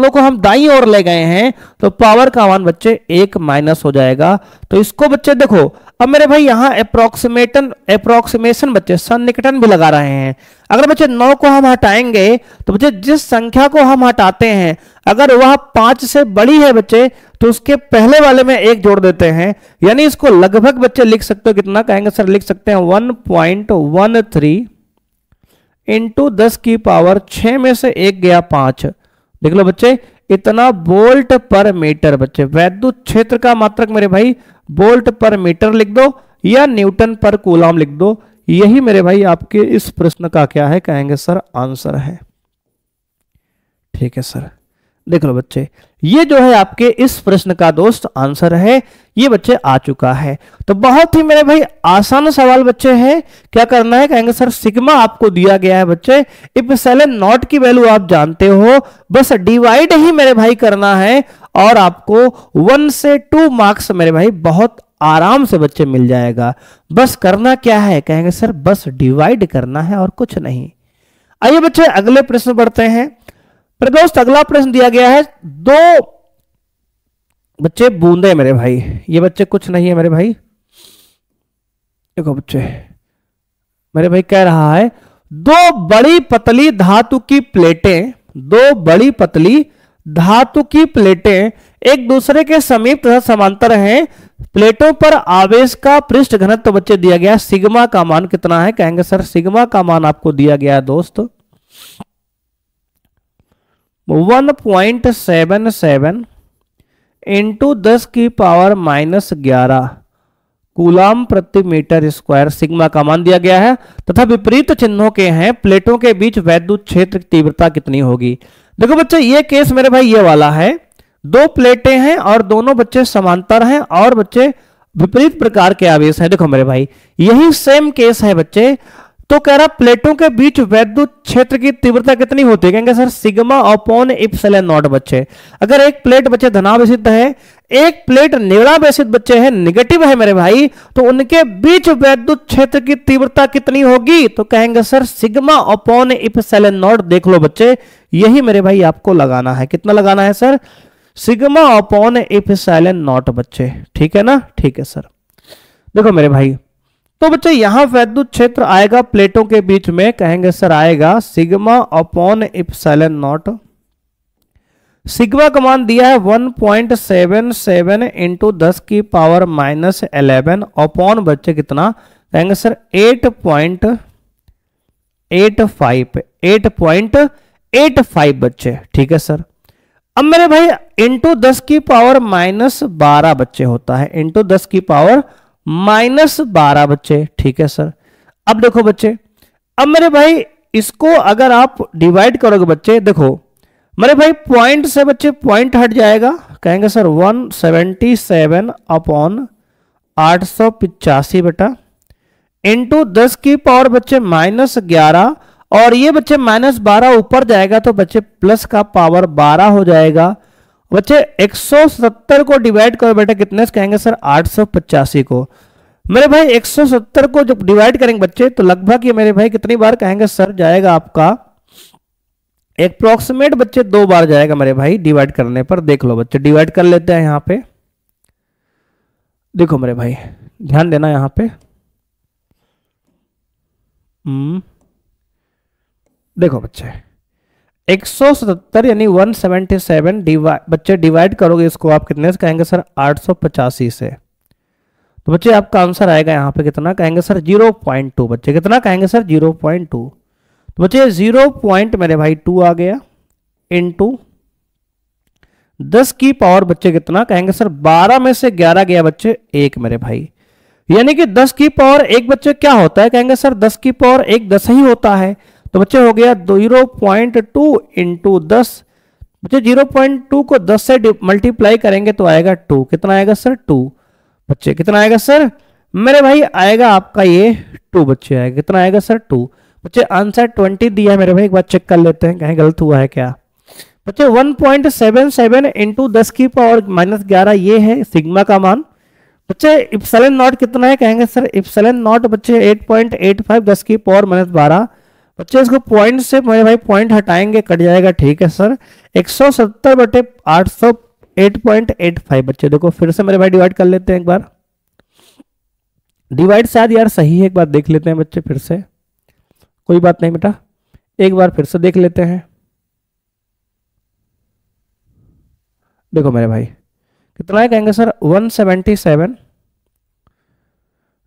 को हम दाईं ओर ले गए हैं, तो पावर का मान बच्चे 1 माइनस हो जाएगा। तो इसको बच्चे देखो अब मेरे भाई यहाँ एप्रोक्सीमेशन बच्चे सन्निकटन भी लगा रहे हैं। अगर बच्चे 9 को हम हटाएंगे तो बच्चे जिस संख्या को हम हटाते हैं अगर वह 5 से बड़ी है बच्चे तो उसके पहले वाले में 1 जोड़ देते हैं, यानी इसको लगभग बच्चे लिख सकते हो कितना, कहेंगे सर लिख सकते हैं 1.13 इंटू 10 की पावर 6 में से 1 गया 5। देख लो बच्चे इतना वोल्ट पर मीटर बच्चे, वैद्युत क्षेत्र का मात्रक मेरे भाई वोल्ट पर मीटर लिख दो या न्यूटन पर कूलम लिख दो, यही मेरे भाई आपके इस प्रश्न का क्या है, कहेंगे सर आंसर है। ठीक है सर, देख लो बच्चे, ये जो है आपके इस प्रश्न का दोस्त आंसर है, ये बच्चे आ चुका है। तो बहुत ही मेरे भाई आसान सवाल बच्चे है। क्या करना है, कहेंगे सर सिग्मा आपको दिया गया है बच्चे, इप्सिलॉन नॉट की वैल्यू आप जानते हो, बस डिवाइड ही मेरे भाई करना है और आपको 1 से 2 मार्क्स मेरे भाई बहुत आराम से बच्चे मिल जाएगा। बस करना क्या है, कहेंगे सर बस डिवाइड करना है और कुछ नहीं। आइए बच्चे अगले प्रश्न बढ़ते हैं। पर दोस्त अगला प्रश्न दिया गया है, 2 बच्चे बूंदे मेरे भाई, ये बच्चे कुछ नहीं है मेरे भाई। देखो बच्चे मेरे भाई कह रहा है 2 बड़ी पतली धातु की प्लेटें, 2 बड़ी पतली धातु की प्लेटें एक दूसरे के समीप तथा समांतर हैं। प्लेटों पर आवेश का पृष्ठ घनत्व तो बच्चे दिया गया, सिग्मा का मान कितना है, कहेंगे सर सिग्मा का मान आपको दिया गया है दोस्त 1.77 इंटू 10 की पावर -11 कूलाम प्रति मीटर स्क्वायर सिग्मा का मान दिया गया है तथा विपरीत चिन्हों के हैं। प्लेटों के बीच वैद्युत क्षेत्र की तीव्रता कितनी होगी। देखो बच्चे ये केस मेरे भाई ये वाला है, 2 प्लेटें हैं और दोनों बच्चे समांतर हैं और बच्चे विपरीत प्रकार के आवेश हैं। देखो मेरे भाई यही सेम केस है बच्चे। तो कह रहा प्लेटों के बीच वैद्युत क्षेत्र की तीव्रता कितनी होती है, कहेंगे sir sigma upon epsilon not बच्चे। अगर एक प्लेट बच्चे धनावेशित है, एक प्लेट ऋणावेशित बच्चे है, नेगेटिव है मेरे भाई, तो उनके बीच वैद्युत क्षेत्र की तीव्रता कितनी होगी, तो कहेंगे sir sigma upon epsilon not. देख लो बच्चे यही मेरे भाई आपको लगाना है, कितना लगाना है sir, sigma upon epsilon not बच्चे, ठीक है ना, ठीक है सर। देखो मेरे भाई तो बच्चे यहां वैद्युत क्षेत्र आएगा प्लेटों के बीच में, कहेंगे सर आएगा sigma upon epsilon not. Sigma का मान दिया है 1.77 इंटू 10 की पावर -11 अपॉन बच्चे कितना, कहेंगे सर 8.85 बच्चे, ठीक है सर। अब मेरे भाई इंटू 10 की पावर -12 बच्चे होता है, इंटू 10 की पावर -12 बच्चे, ठीक है सर। अब देखो बच्चे, अब मेरे भाई इसको अगर आप डिवाइड करोगे बच्चे, देखो मेरे भाई पॉइंट से बच्चे पॉइंट हट जाएगा, कहेंगे सर 177 अपॉन 885 बेटा इंटू 10 की पावर बच्चे -11 और ये बच्चे -12 ऊपर जाएगा तो बच्चे प्लस का पावर 12 हो जाएगा। बच्चे 170 को डिवाइड करो बेटा कितने से, कहेंगे सर 885 को। मेरे भाई 170 को जब डिवाइड करेंगे बच्चे तो लगभग ये मेरे भाई कितनी बार, कहेंगे सर जाएगा आपका अप्रोक्सीमेट बच्चे 2 बार जाएगा मेरे भाई डिवाइड करने पर। देख लो बच्चे डिवाइड कर लेते हैं यहां पे, देखो मेरे भाई ध्यान देना यहां पे। देखो बच्चे 170 यानी 177 बच्चे डिवाइड करोगे इसको आप कितने से, कहेंगे सर 885 से, तो बच्चे आपका आंसर आएगा यहाँ पे कितना, कहेंगे सर 0.2 बच्चे, कितना कहेंगे सर 0.2। तो बच्चे 0. मेरे भाई 2 आ गया इंटू 10 की पावर बच्चे कितना, कहेंगे सर 12 में से 11 गया बच्चे 1 मेरे भाई, यानी कि 10 की पावर 1 बच्चे क्या होता है, कहेंगे सर 10 की पावर 1 10 ही होता है। तो बच्चे हो गया 0.2 इंटू 10, बच्चे 0.2 को 10 से मल्टीप्लाई करेंगे तो आएगा 2, कितना आएगा सर 2 बच्चे, कितना आएगा सर मेरे भाई आएगा आपका ये 2 बच्चे आएगा, कितना आएगा सर 2 बच्चे। आंसर 20 दिया है मेरे भाई, एक बार चेक कर लेते हैं कहीं गलत हुआ है क्या। बच्चे 1.77 इंटू 10 की पावर -11 ये है सिग्मा का मान। बच्चे इप्सिलॉन नॉट कितना है, कहेंगे सर इप्सिलॉन नॉट बच्चे 8.85 10 की पावर -12 बच्चे। इसको पॉइंट से मेरे भाई पॉइंट हटाएंगे कट जाएगा, ठीक है सर 170 बटे 800 8.85 बच्चे। देखो फिर से मेरे भाई डिवाइड कर लेते हैं एक बार, डिवाइड शायद यार सही है, एक बार देख लेते हैं बच्चे फिर से, कोई बात नहीं बेटा एक बार फिर से देख लेते हैं। देखो मेरे भाई कितना है, कहेंगे सर 177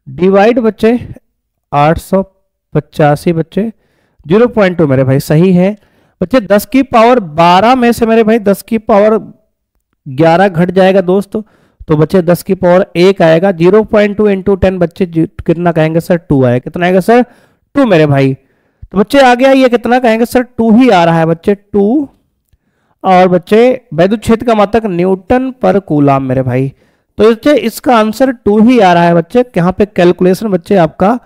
डिवाइड बच्चे 885 बच्चे 0.2 मेरे भाई सही है बच्चे। 10 की पावर 12 में से मेरे भाई 10 की पावर 11 घट जाएगा दोस्तों, तो बच्चे 10 की पावर 1 आएगा। 0.2 इंटू 10 बच्चे कितना कहेंगे सर 2 आएगा, कितना आएगा सर 2 मेरे भाई। तो बच्चे आ गया ये कितना कहेंगे सर 2 ही आ रहा है बच्चे 2 और बच्चे वैद्युत क्षेत्र का मात्रक न्यूटन पर कूलाम मेरे भाई। तो बच्चे इसका आंसर 2 ही आ रहा है बच्चे। यहाँ पे कैलकुलेशन बच्चे आपका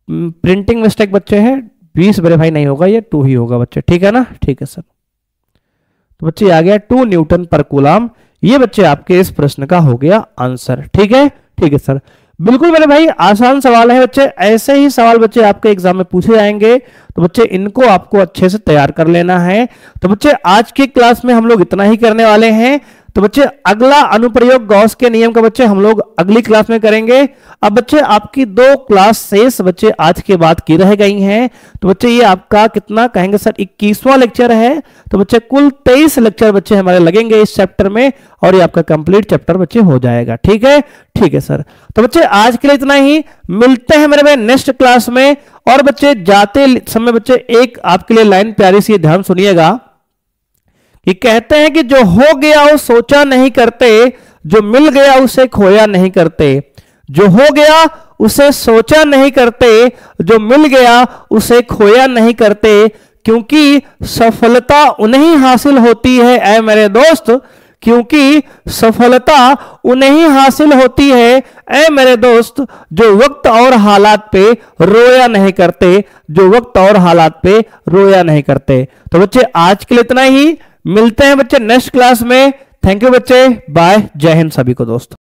प्रिंटिंग मिस्टेक बच्चे है, 20 मेरे भाई नहीं होगा, ये 2 ही होगा बच्चे, ठीक है ना। ठीक है सर, तो बच्चे आ गया 2 न्यूटन पर कूलाम। ये बच्चे आपके इस प्रश्न का हो गया आंसर। ठीक है, ठीक है सर, बिल्कुल मेरे भाई आसान सवाल है बच्चे। ऐसे ही सवाल बच्चे आपके एग्जाम में पूछे जाएंगे, तो बच्चे इनको आपको अच्छे से तैयार कर लेना है। तो बच्चे आज की क्लास में हम लोग इतना ही करने वाले हैं। तो बच्चे अगला अनुप्रयोग गॉस के नियम का बच्चे हम लोग अगली क्लास में करेंगे। अब बच्चे आपकी 2 क्लास शेष बच्चे आज के बाद की रह गई हैं। तो बच्चे ये आपका कितना कहेंगे सर 21वां लेक्चर है। तो बच्चे कुल 23 लेक्चर बच्चे हमारे लगेंगे इस चैप्टर में, और ये आपका कंप्लीट चैप्टर बच्चे हो जाएगा। ठीक है, ठीक है सर। तो बच्चे आज के लिए इतना ही, मिलते हैं मेरे भाई नेक्स्ट क्लास में। और बच्चे जाते समय बच्चे एक आपके लिए लाइन प्यारी सी ध्यान सुनिएगा कि कहते हैं कि जो हो गया वो सोचा नहीं करते, जो मिल गया उसे खोया नहीं करते। जो हो गया उसे सोचा नहीं करते, जो मिल गया उसे खोया नहीं करते, क्योंकि सफलता उन्हें हासिल होती है ऐ मेरे दोस्त, क्योंकि सफलता उन्हें हासिल होती है ऐ मेरे दोस्त, जो वक्त और हालात पे रोया नहीं करते, जो वक्त और हालात पे रोया नहीं करते। तो बच्चे आज के लिए इतना ही, मिलते हैं बच्चे नेक्स्ट क्लास में। थैंक यू बच्चे, बाय, जय हिंद सभी को दोस्त।